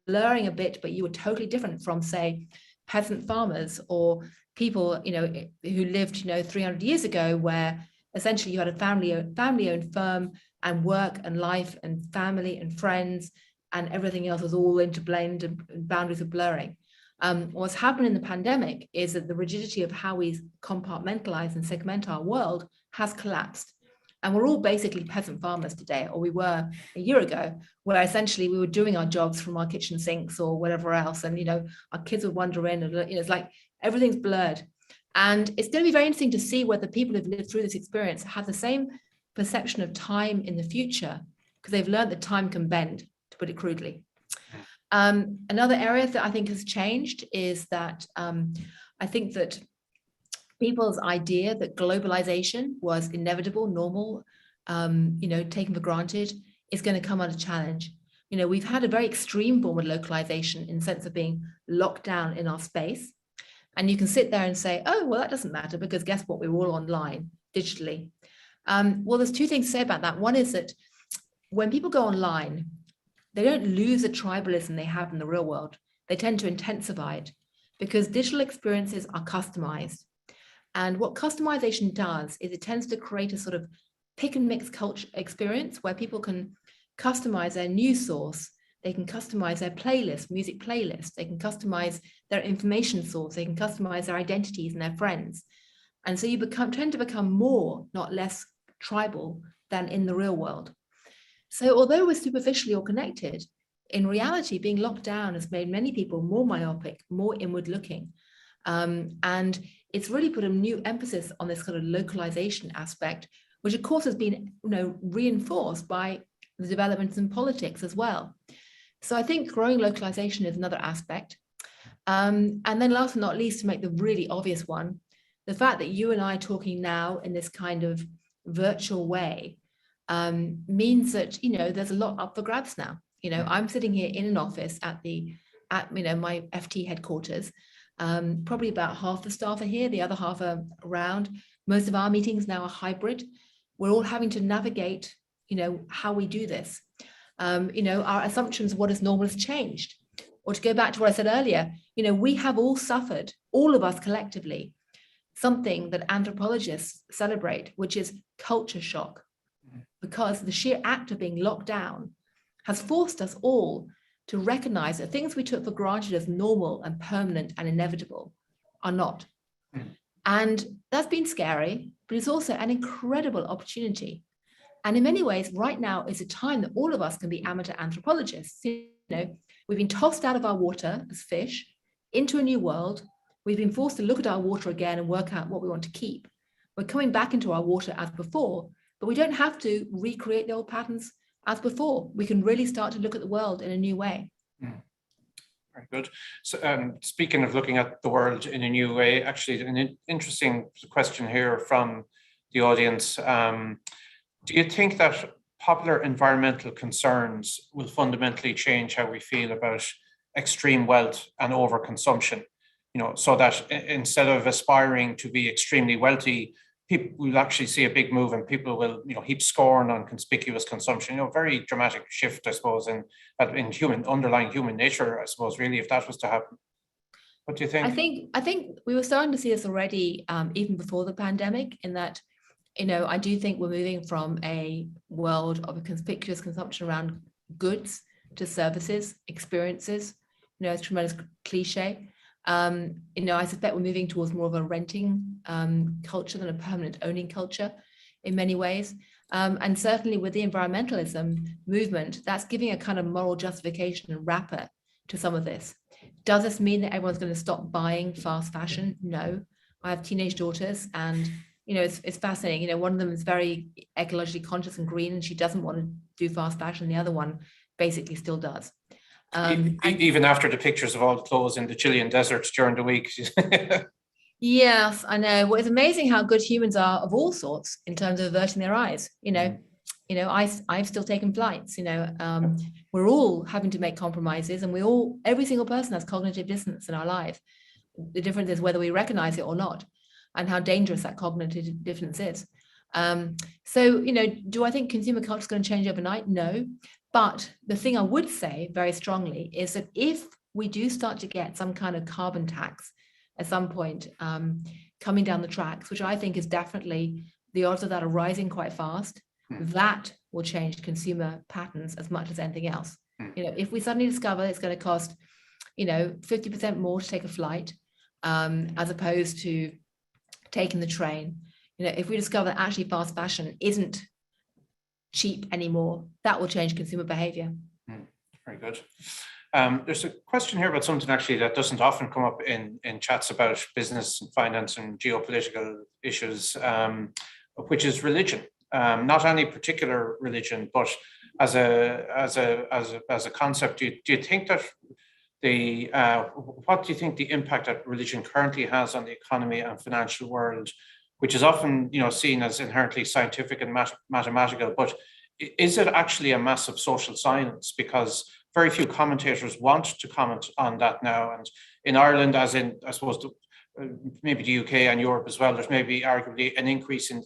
blurring a bit, but you were totally different from, say, peasant farmers or people, who lived, 300 years ago, where essentially you had a family-owned firm, and work and life and family and friends and everything else was all interblended and boundaries were blurring. What's happened in the pandemic is that the rigidity of how we compartmentalize and segment our world has collapsed. And we're all basically peasant farmers today, or we were a year ago, where essentially we were doing our jobs from our kitchen sinks or whatever else. And, our kids would wander in and, it's like everything's blurred. And it's going to be very interesting to see whether people who've lived through this experience have the same perception of time in the future, because they've learned that time can bend, to put it crudely. Another area that I think has changed is that I think that people's idea that globalization was inevitable, normal, taken for granted, is going to come under challenge. We've had a very extreme form of localization in the sense of being locked down in our space. And you can sit there and say, oh, well, that doesn't matter because guess what? We're all online digitally. Well, there's two things to say about that. One is that when people go online, they don't lose the tribalism they have in the real world. They tend to intensify it because digital experiences are customized. And what customization does is it tends to create a sort of pick and mix culture experience where people can customize their news source, they can customize their playlist, music playlist, they can customize their information source, they can customize their identities and their friends. And so you tend to become more, not less tribal than in the real world. So although we're superficially all connected, in reality, being locked down has made many people more myopic, more inward looking. And it's really put a new emphasis on this kind of localization aspect, which of course has been, reinforced by the developments in politics as well. So I think growing localization is another aspect. And then last but not least, to make the really obvious one, the fact that you and I are talking now in this kind of virtual way means that, there's a lot up for grabs now. I'm sitting here in an office at my FT headquarters. Probably about half the staff are here, the other half are around. Most of our meetings now are hybrid. We're all having to navigate, how we do this. Our assumptions of what is normal has changed. Or to go back to what I said earlier, we have all suffered, all of us collectively, something that anthropologists celebrate, which is culture shock, because the sheer act of being locked down has forced us all to recognize that things we took for granted as normal and permanent and inevitable are not. And that's been scary, but it's also an incredible opportunity. And in many ways, right now is a time that all of us can be amateur anthropologists. We've been tossed out of our water as fish into a new world. We've been forced to look at our water again and work out what we want to keep. We're coming back into our water as before, but we don't have to recreate the old patterns as before. We can really start to look at the world in a new way. Very good. So speaking of looking at the world in a new way, actually an interesting question here from the audience. Do you think that popular environmental concerns will fundamentally change how we feel about extreme wealth and overconsumption? So that instead of aspiring to be extremely wealthy, people will actually see a big move and people will, heap scorn on conspicuous consumption. Very dramatic shift, I suppose, in underlying human nature, I suppose, really, if that was to happen. What do you think? I think we were starting to see this already, even before the pandemic, in that, I do think we're moving from a world of a conspicuous consumption around goods to services, experiences. It's a tremendous cliche. I suspect we're moving towards more of a renting culture than a permanent owning culture in many ways. And certainly with the environmentalism movement, that's giving a kind of moral justification and wrapper to some of this. Does this mean that everyone's going to stop buying fast fashion? No. I have teenage daughters and, it's fascinating. One of them is very ecologically conscious and green and she doesn't want to do fast fashion. The other one basically still does. Even after the pictures of all the clothes in the Gillian desert during the week. Yes, I know. Well, it's amazing how good humans are of all sorts in terms of averting their eyes. I've still taken flights. We're all having to make compromises, and every single person has cognitive dissonance in our life. The difference is whether we recognize it or not, and how dangerous that cognitive dissonance is. Do I think consumer culture is going to change overnight? No. But the thing I would say very strongly is that if we do start to get some kind of carbon tax at some point coming down the tracks, which I think is definitely, the odds of that are rising quite fast, that will change consumer patterns as much as anything else. If we suddenly discover it's going to cost, 50% more to take a flight as opposed to taking the train, if we discover that actually fast fashion isn't cheap anymore, that will change consumer behavior. Very good. There's a question here about something actually that doesn't often come up in chats about business and finance and geopolitical issues, which is religion. Not any particular religion, but as a concept. Do you think that what do you think the impact that religion currently has on the economy and financial world, which is often seen as inherently scientific and mathematical, but is it actually a massive social science? Because very few commentators want to comment on that now. And in Ireland, as in, I suppose, maybe the UK and Europe as well, there's maybe arguably an increase in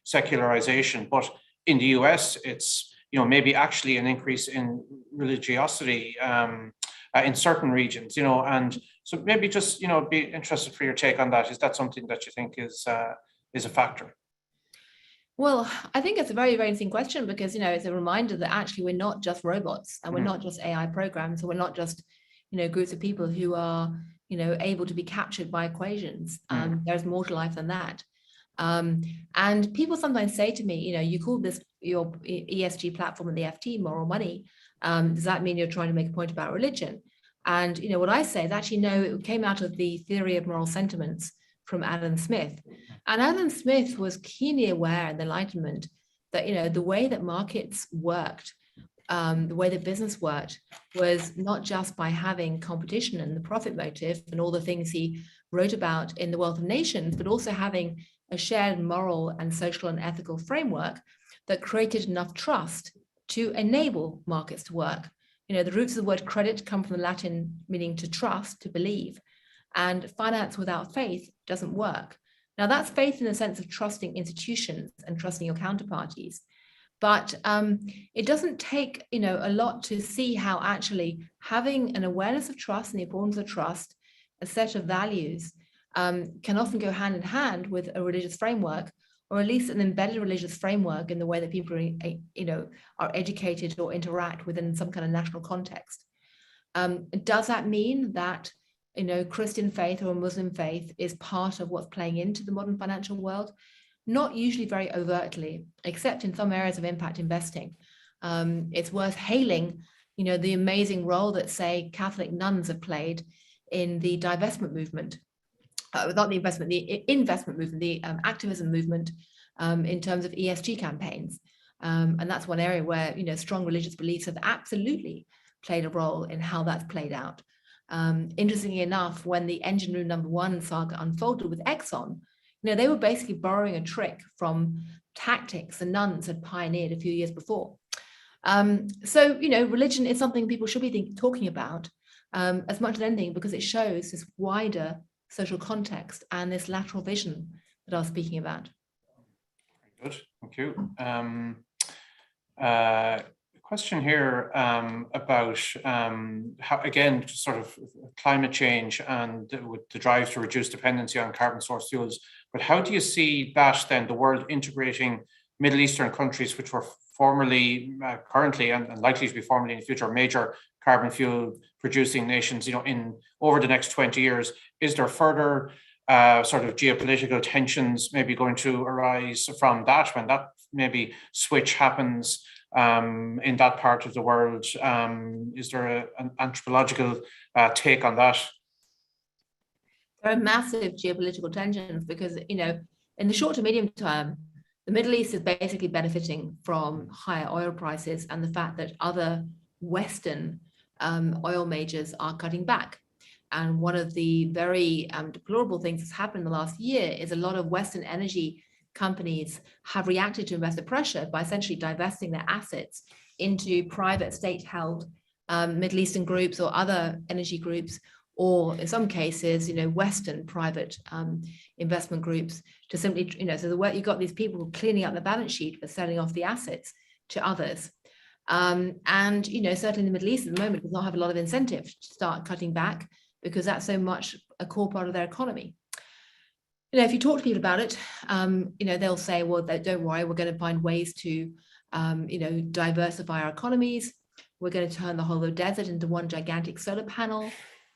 secularization. But in the US, it's maybe actually an increase in religiosity in certain regions. And so maybe just be interested for your take on that. Is that something that you think is a factor? Well, I think it's a very, very interesting question because, it's a reminder that actually we're not just robots and we're not just AI programs, so we're not just, groups of people who are, able to be captured by equations. There's more to life than that. And people sometimes say to me, you call this your ESG platform and the FT moral money. Does that mean you're trying to make a point about religion? And what I say is actually no, it came out of the theory of moral sentiments from Adam Smith. And Adam Smith was keenly aware in the Enlightenment that the way that markets worked, the way that business worked was not just by having competition and the profit motive and all the things he wrote about in The Wealth of Nations, but also having a shared moral and social and ethical framework that created enough trust to enable markets to work. The roots of the word credit come from the Latin meaning to trust, to believe, and finance without faith doesn't work. Now that's faith in the sense of trusting institutions and trusting your counterparties. But it doesn't take, a lot to see how actually having an awareness of trust and the importance of trust, a set of values, can often go hand in hand with a religious framework, or at least an embedded religious framework in the way that people, are educated or interact within some kind of national context. Does that mean that, Christian faith or Muslim faith is part of what's playing into the modern financial world? Not usually very overtly, except in some areas of impact investing. It's worth hailing, the amazing role that, say, Catholic nuns have played in the divestment movement, not the investment, the investment movement, the activism movement in terms of ESG campaigns. And that's one area where, strong religious beliefs have absolutely played a role in how that's played out. Interestingly enough, when the engine room #1 saga unfolded with Exxon, they were basically borrowing a trick from tactics the nuns had pioneered a few years before. So, religion is something people should be talking about as much as anything, because it shows this wider social context and this lateral vision that I was speaking about. Very good, thank you. Question here about how, again, sort of climate change and with the drive to reduce dependency on carbon source fuels. But how do you see that then, the world integrating Middle Eastern countries, which were formerly, currently, and likely to be formerly in the future, major carbon fuel producing nations, in over the next 20 years? Is there further sort of geopolitical tensions maybe going to arise from that when that maybe switch happens in that part of the world? Is there an anthropological take on that? There are massive geopolitical tensions because, in the short to medium term, the Middle East is basically benefiting from higher oil prices and the fact that other Western oil majors are cutting back. And one of the very deplorable things that's happened in the last year is a lot of Western energy companies have reacted to investor pressure by essentially divesting their assets into private state-held Middle Eastern groups or other energy groups, or in some cases, Western private investment groups, to simply, so the way you got these people cleaning up the balance sheet for selling off the assets to others. And, certainly in the Middle East at the moment does not have a lot of incentive to start cutting back because that's so much a core part of their economy. If you talk to people about it, they'll say, well, don't worry, we're going to find ways to, diversify our economies. We're going to turn the whole of the desert into one gigantic solar panel.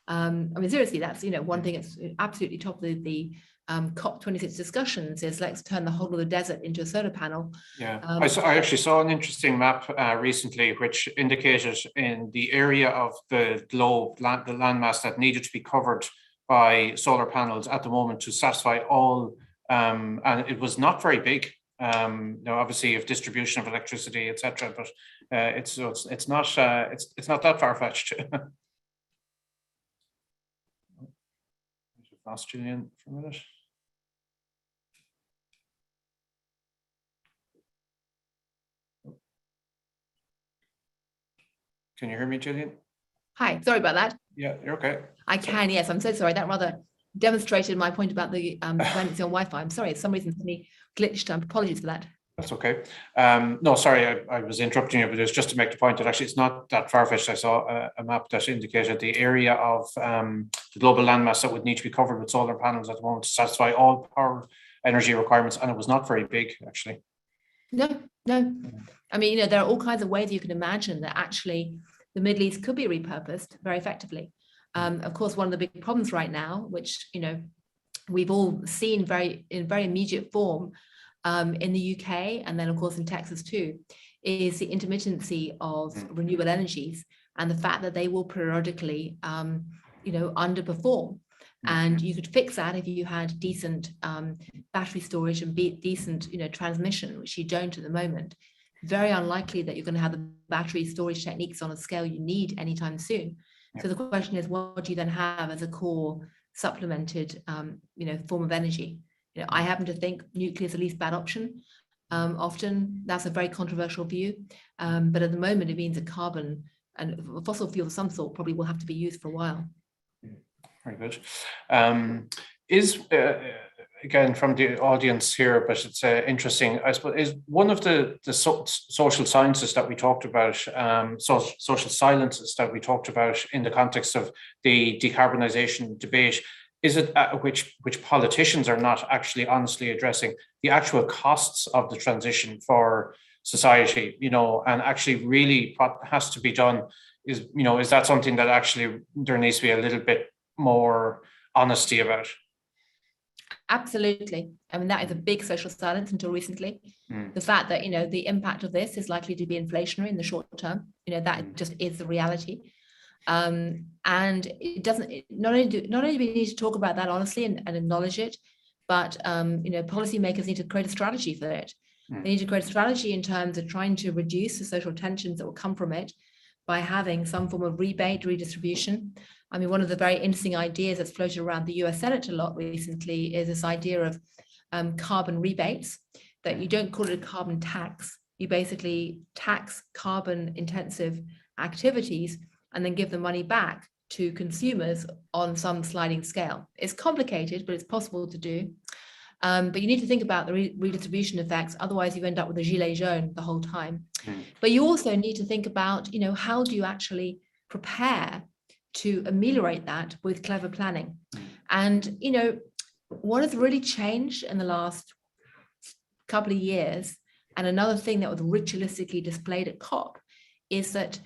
Seriously, that's, one thing that's absolutely top of the COP26 discussions is let's turn the whole of the desert into a solar panel. Yeah, I actually saw an interesting map recently, which indicated in the area of the globe, the landmass that needed to be covered by solar panels at the moment to satisfy all, and it was not very big. Obviously, of distribution of electricity, etc. But it's not that far fetched. Lost Gillian for a minute. Can you hear me, Gillian? Hi, sorry about that. Yeah, you're okay. I can, yes. I'm so sorry. That rather demonstrated my point about the dependency on Wi-Fi. I'm sorry, for some reason me glitched. Apologies for that. That's okay. No, sorry, I was interrupting you, but it was just to make the point that actually it's not that far-fetched. I saw a map that indicated the area of the global landmass that would need to be covered with solar panels at the moment to satisfy all power energy requirements, and it was not very big, actually. No, no. I mean, there are all kinds of ways you can imagine that actually the Middle East could be repurposed very effectively. Of course, one of the big problems right now, which we've all seen in very immediate form in the UK, and then of course in Texas too, is the intermittency of renewable energies and the fact that they will periodically underperform. And you could fix that if you had decent battery storage and decent transmission, which you don't at the moment. Very unlikely that you're going to have the battery storage techniques on a scale you need anytime soon. So the question is, what do you then have as a core supplemented form of energy? I happen to think nuclear is the least bad option. Often that's a very controversial view, but at the moment it means that carbon and fossil fuel of some sort probably will have to be used for a while. Very good. Again, from the audience here, but it's interesting, I suppose, is one of the social sciences that we talked about, social silences that we talked about in the context of the decarbonisation debate, is it which politicians are not actually honestly addressing the actual costs of the transition for society, and actually really what has to be done is that something that actually there needs to be a little bit more honesty about? Absolutely. I mean, that is a big social silence until recently. The fact that, the impact of this is likely to be inflationary in the short term, that just is the reality. And it doesn't, not only do we need to talk about that honestly and acknowledge it, but, policymakers need to create a strategy for it. They need to create a strategy in terms of trying to reduce the social tensions that will come from it by having some form of rebate redistribution. I mean, one of the very interesting ideas that's floated around the US Senate a lot recently is this idea of carbon rebates, that you don't call it a carbon tax. You basically tax carbon intensive activities and then give the money back to consumers on some sliding scale. It's complicated, but it's possible to do. But you need to think about the redistribution effects. Otherwise, you end up with a gilet jaune the whole time. But you also need to think about, how do you actually prepare to ameliorate that with clever planning? And, what has really changed in the last couple of years, and another thing that was ritualistically displayed at COP, is that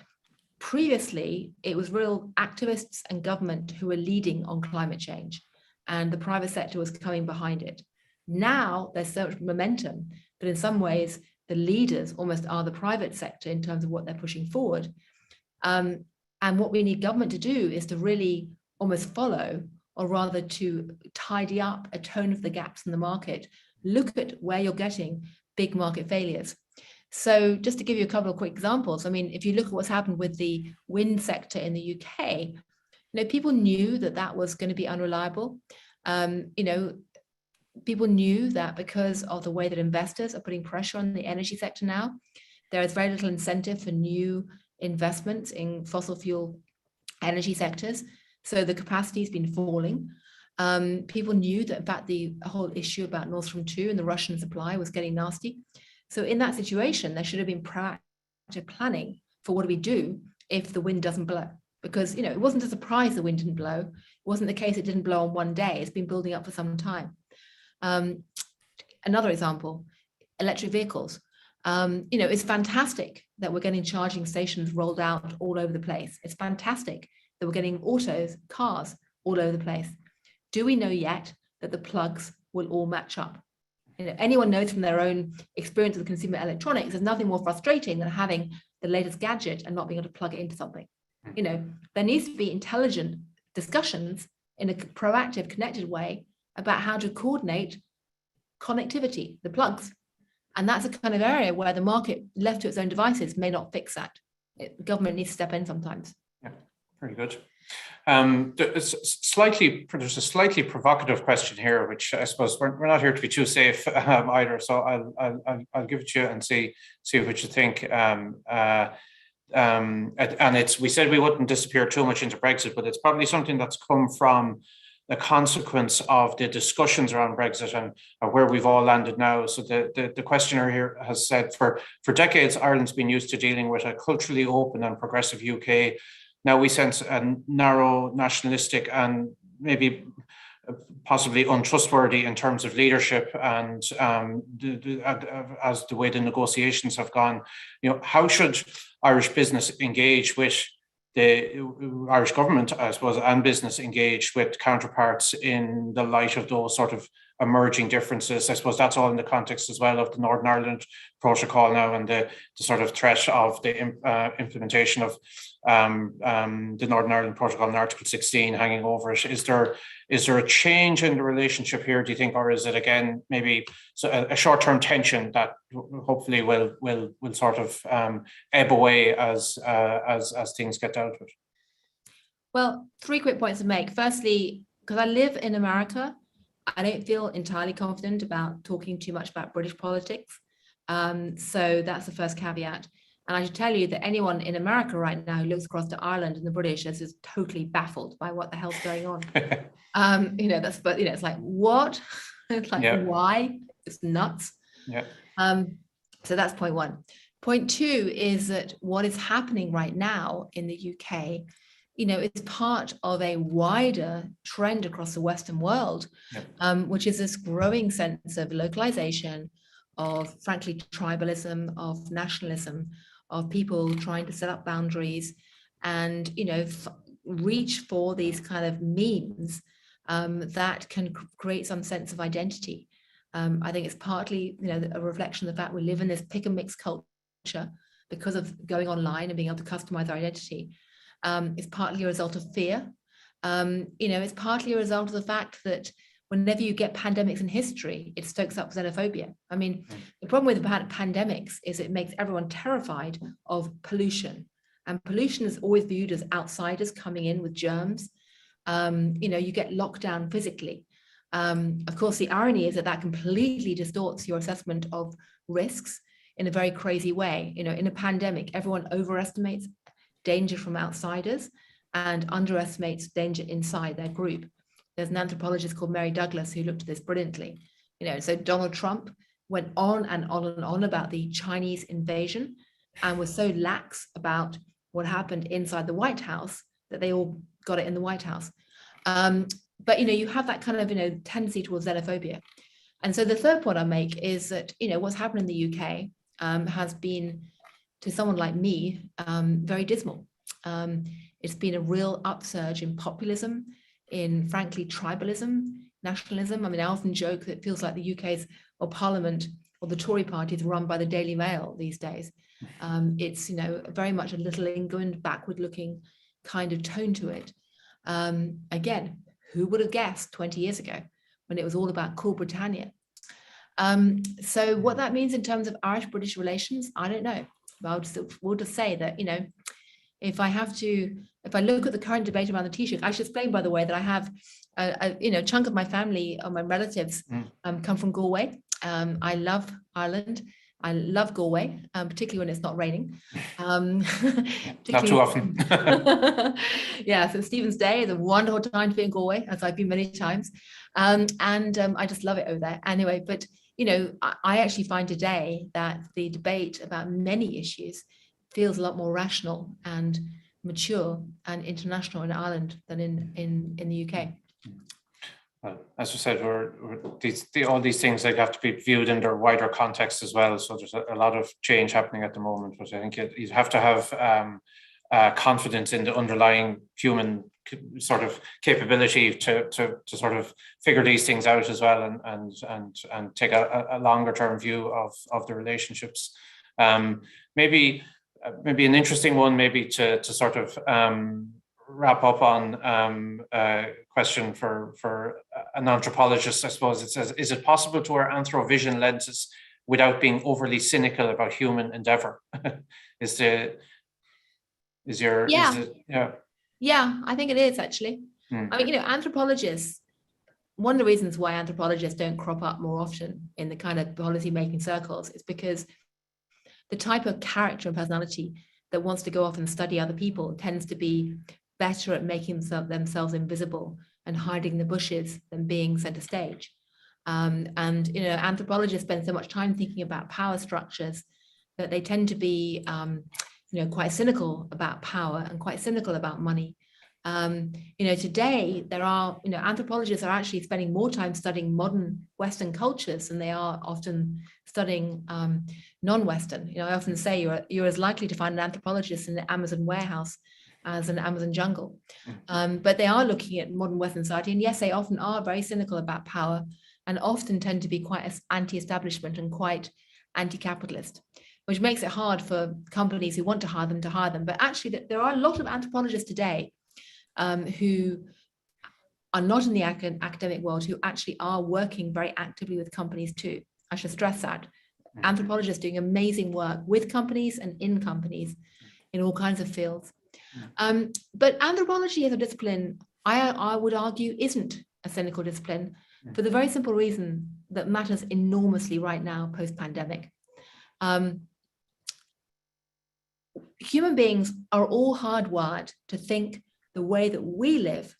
previously it was real activists and government who were leading on climate change, and the private sector was coming behind it. Now there's so much momentum, but in some ways the leaders almost are the private sector in terms of what they're pushing forward. And what we need government to do is to really almost follow, or rather to tidy up, atone of the gaps in the market. Look at where you're getting big market failures. So just to give you a couple of quick examples, I mean, if you look at what's happened with the wind sector in the UK, people knew that was going to be unreliable. People knew that because of the way that investors are putting pressure on the energy sector now, there is very little incentive for new investments in fossil fuel energy sectors. So the capacity has been falling. People knew that, in fact, the whole issue about Nord Stream 2 and the Russian supply was getting nasty. So in that situation, there should have been proactive planning for what do we do if the wind doesn't blow? Because, it wasn't a surprise the wind didn't blow. It wasn't the case it didn't blow on one day. It's been building up for some time. Another example, electric vehicles. It's fantastic that we're getting charging stations rolled out all over the place. It's fantastic that we're getting cars all over the place. Do we know yet that the plugs will all match up? Anyone knows from their own experience with consumer electronics, there's nothing more frustrating than having the latest gadget and not being able to plug it into something. There needs to be intelligent discussions in a proactive, connected way about how to coordinate connectivity, the plugs. And that's a kind of area where the market, left to its own devices, may not fix that. The government needs to step in sometimes. Yeah, very good. There's a slightly provocative question here, which I suppose we're not here to be too safe either. So I'll give it to you and see what you think. And we said we wouldn't disappear too much into Brexit, but it's probably something that's come from the consequence of the discussions around Brexit and where we've all landed now. So the questioner here has said, for decades, Ireland's been used to dealing with a culturally open and progressive UK. Now we sense a narrow, nationalistic and maybe possibly untrustworthy in terms of leadership and as the way the negotiations have gone. How should Irish business engage with the Irish government, I suppose, and business engage with counterparts in the light of those sort of emerging differences? I suppose that's all in the context as well of the Northern Ireland Protocol now and the sort of threat of the implementation of the Northern Ireland Protocol in Article 16 hanging over it. Is there a change in the relationship here, do you think, or is it again maybe a short-term tension that hopefully will sort of ebb away as things get dealt with? Well, 3 quick points to make. Firstly, because I live in America, I don't feel entirely confident about talking too much about British politics. So that's the first caveat. And I should tell you that anyone in America right now who looks across to Ireland and the British is just totally baffled by what the hell's going on. It's like, what? It's like, why? It's nuts. Yeah. So that's point 1. Point 2 is that what is happening right now in the UK, is part of a wider trend across the Western world, which is this growing sense of localization, of frankly tribalism, of nationalism, of people trying to set up boundaries and reach for these kind of means that can create some sense of identity. I think it's partly a reflection of the fact we live in this pick and mix culture because of going online and being able to customize our identity. It's partly a result of fear. It's partly a result of the fact that whenever you get pandemics in history, it stokes up xenophobia. I mean, the problem with pandemics is it makes everyone terrified of pollution. And pollution is always viewed as outsiders coming in with germs. You get locked down physically. Of course, the irony is that completely distorts your assessment of risks in a very crazy way. In a pandemic, everyone overestimates danger from outsiders and underestimates danger inside their group. There's an anthropologist called Mary Douglas who looked at this brilliantly. So Donald Trump went on and on and on about the Chinese invasion and was so lax about what happened inside the White House that they all got it in the White House. But you have that kind of tendency towards xenophobia. And so the third point I make is that what's happened in the UK has been, to someone like me, very dismal. It's been a real upsurge in populism, in frankly tribalism, nationalism. I mean, I often joke that it feels like the UK's Parliament or the Tory party is run by the Daily Mail these days. It's very much a Little England, backward-looking kind of tone to it. Again, who would have guessed 20 years ago when it was all about cool Britannia? So what that means in terms of Irish-British relations, I don't know. But we'll just say that if I look at the current debate around the Taoiseach, I should explain, by the way, that I have a chunk of my family or my relatives come from Galway. I love Ireland. I love Galway, particularly when it's not raining. Not too often. Yeah, so Stephen's Day is a wonderful time to be in Galway, as I've been many times. And I just love it over there. Anyway, but I actually find today that the debate about many issues feels a lot more rational and mature and international in Ireland than in the UK. Well, as you said, all these things have to be viewed in their wider context as well. So there's a lot of change happening at the moment, but I think you have to have confidence in the underlying human sort of capability to sort of figure these things out as well, and take a longer term view of the relationships. Maybe an interesting one, maybe to sort of wrap up on a question for an anthropologist, I suppose. It says, is it possible to wear anthrovision lenses without being overly cynical about human endeavor? Yeah, I think it is actually. I mean, anthropologists, one of the reasons why anthropologists don't crop up more often in the kind of policy making circles is because the type of character and personality that wants to go off and study other people tends to be better at making themselves invisible and hiding in the bushes than being center stage. Anthropologists spend so much time thinking about power structures that they tend to be quite cynical about power and quite cynical about money. Today there are, anthropologists are actually spending more time studying modern Western cultures than they are often studying non-Western. I often say you're as likely to find an anthropologist in the Amazon warehouse as an Amazon jungle. But they are looking at modern Western society, and yes, they often are very cynical about power and often tend to be quite anti-establishment and quite anti-capitalist, which makes it hard for companies who want to hire them. But actually, there are a lot of anthropologists today who are not in the academic world, who actually are working very actively with companies too. I should stress that. Anthropologists doing amazing work with companies and in companies in all kinds of fields. But anthropology as a discipline, I would argue, isn't a cynical discipline for the very simple reason that matters enormously right now, post-pandemic. Human beings are all hardwired to think the way that we live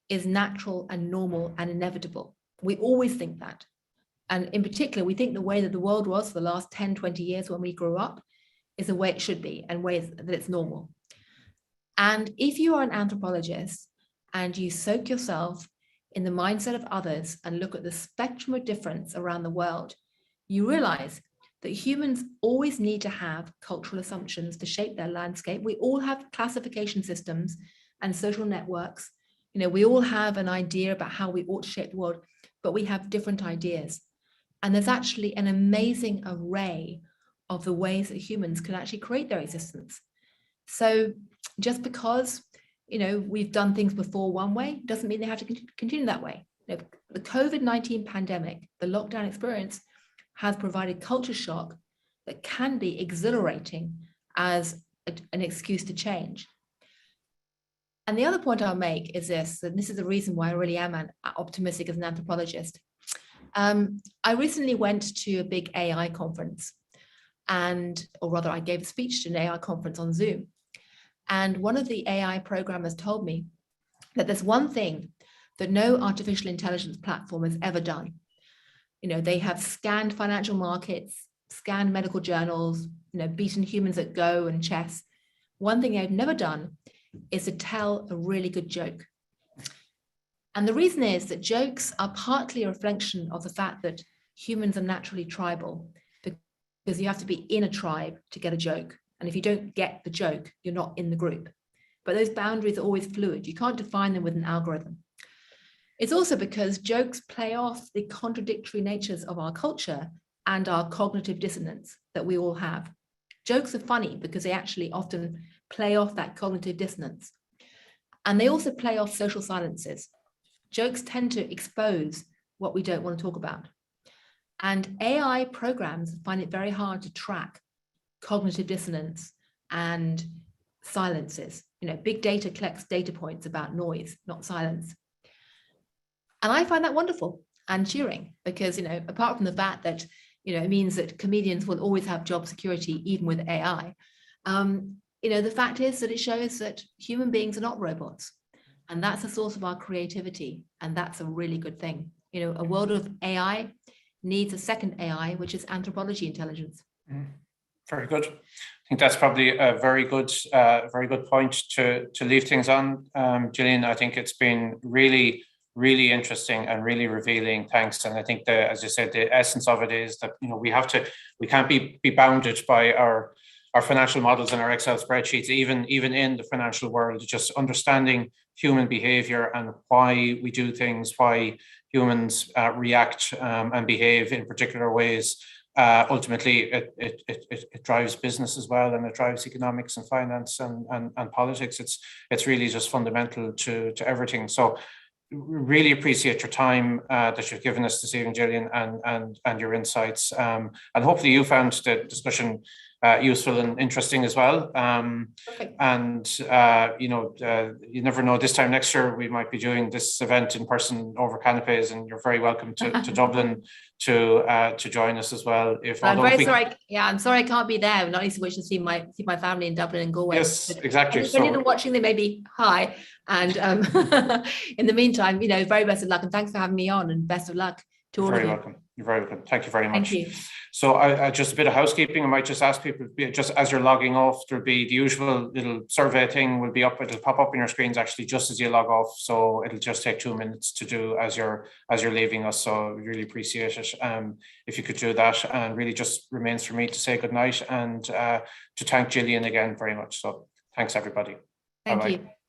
is natural and normal and inevitable. We always think that. And in particular, we think the way that the world was for the last 10, 20 years when we grew up is the way it should be and ways that it's normal. And if you are an anthropologist and you soak yourself in the mindset of others and look at the spectrum of difference around the world, you realize that humans always need to have cultural assumptions to shape their landscape. We all have classification systems and social networks. We all have an idea about how we ought to shape the world, but we have different ideas. And there's actually an amazing array of the ways that humans can actually create their existence. So just because, we've done things before one way doesn't mean they have to continue that way. The COVID-19 pandemic, the lockdown experience, has provided culture shock that can be exhilarating as an excuse to change. And the other point I'll make is this, and this is the reason why I really am optimistic as an anthropologist. I recently went to a big AI conference, or rather I gave a speech to an AI conference on Zoom. And one of the AI programmers told me that there's one thing that no artificial intelligence platform has ever done. They have scanned financial markets, scanned medical journals, beaten humans at Go and chess. One thing they've never done is to tell a really good joke. And the reason is that jokes are partly a reflection of the fact that humans are naturally tribal, because you have to be in a tribe to get a joke. And if you don't get the joke, you're not in the group. But those boundaries are always fluid. You can't define them with an algorithm. It's also because jokes play off the contradictory natures of our culture and our cognitive dissonance that we all have. Jokes are funny because they actually often play off that cognitive dissonance. And they also play off social silences. Jokes tend to expose what we don't want to talk about. And AI programs find it very hard to track cognitive dissonance and silences. Big data collects data points about noise, not silence. And I find that wonderful and cheering because, apart from the fact that, it means that comedians will always have job security, even with AI. The fact is that it shows that human beings are not robots. And that's the source of our creativity. And that's a really good thing. A world of AI needs a second AI, which is anthropology intelligence. Very good. I think that's probably a very good point to leave things on. Gillian, I think it's been really interesting and really revealing. Thanks. And I think as you said, the essence of it is that we can't be bounded by our financial models and our Excel spreadsheets, even in the financial world. Just understanding human behavior and why we do things, why humans react and behave in particular ways. Ultimately, it drives business as well, and it drives economics and finance and politics. It's really just fundamental to everything. So really appreciate your time that you've given us this evening, Gillian, and your insights. And hopefully you found the discussion useful and interesting as well. And you never know, this time next year we might be doing this event in person over canapes, and you're very welcome to Dublin to join us as well. I'm sorry I can't be there. I'm not least wish to see my family in Dublin and Galway. Yes, exactly. If any of them watching, they may be hi. And in the meantime, very best of luck, and thanks for having me on, and best of luck to all of you. Very welcome. You're very welcome. Thank you very much. Thank you. So I just a bit of housekeeping. I might just ask people, just as you're logging off, there'll be the usual little survey thing will be up. It'll pop up on your screens actually just as you log off. So it'll just take 2 minutes to do as you're leaving us. So we really appreciate it. If you could do that, and really just remains for me to say good night and to thank Gillian again very much. So thanks everybody. Thank Bye-bye. you.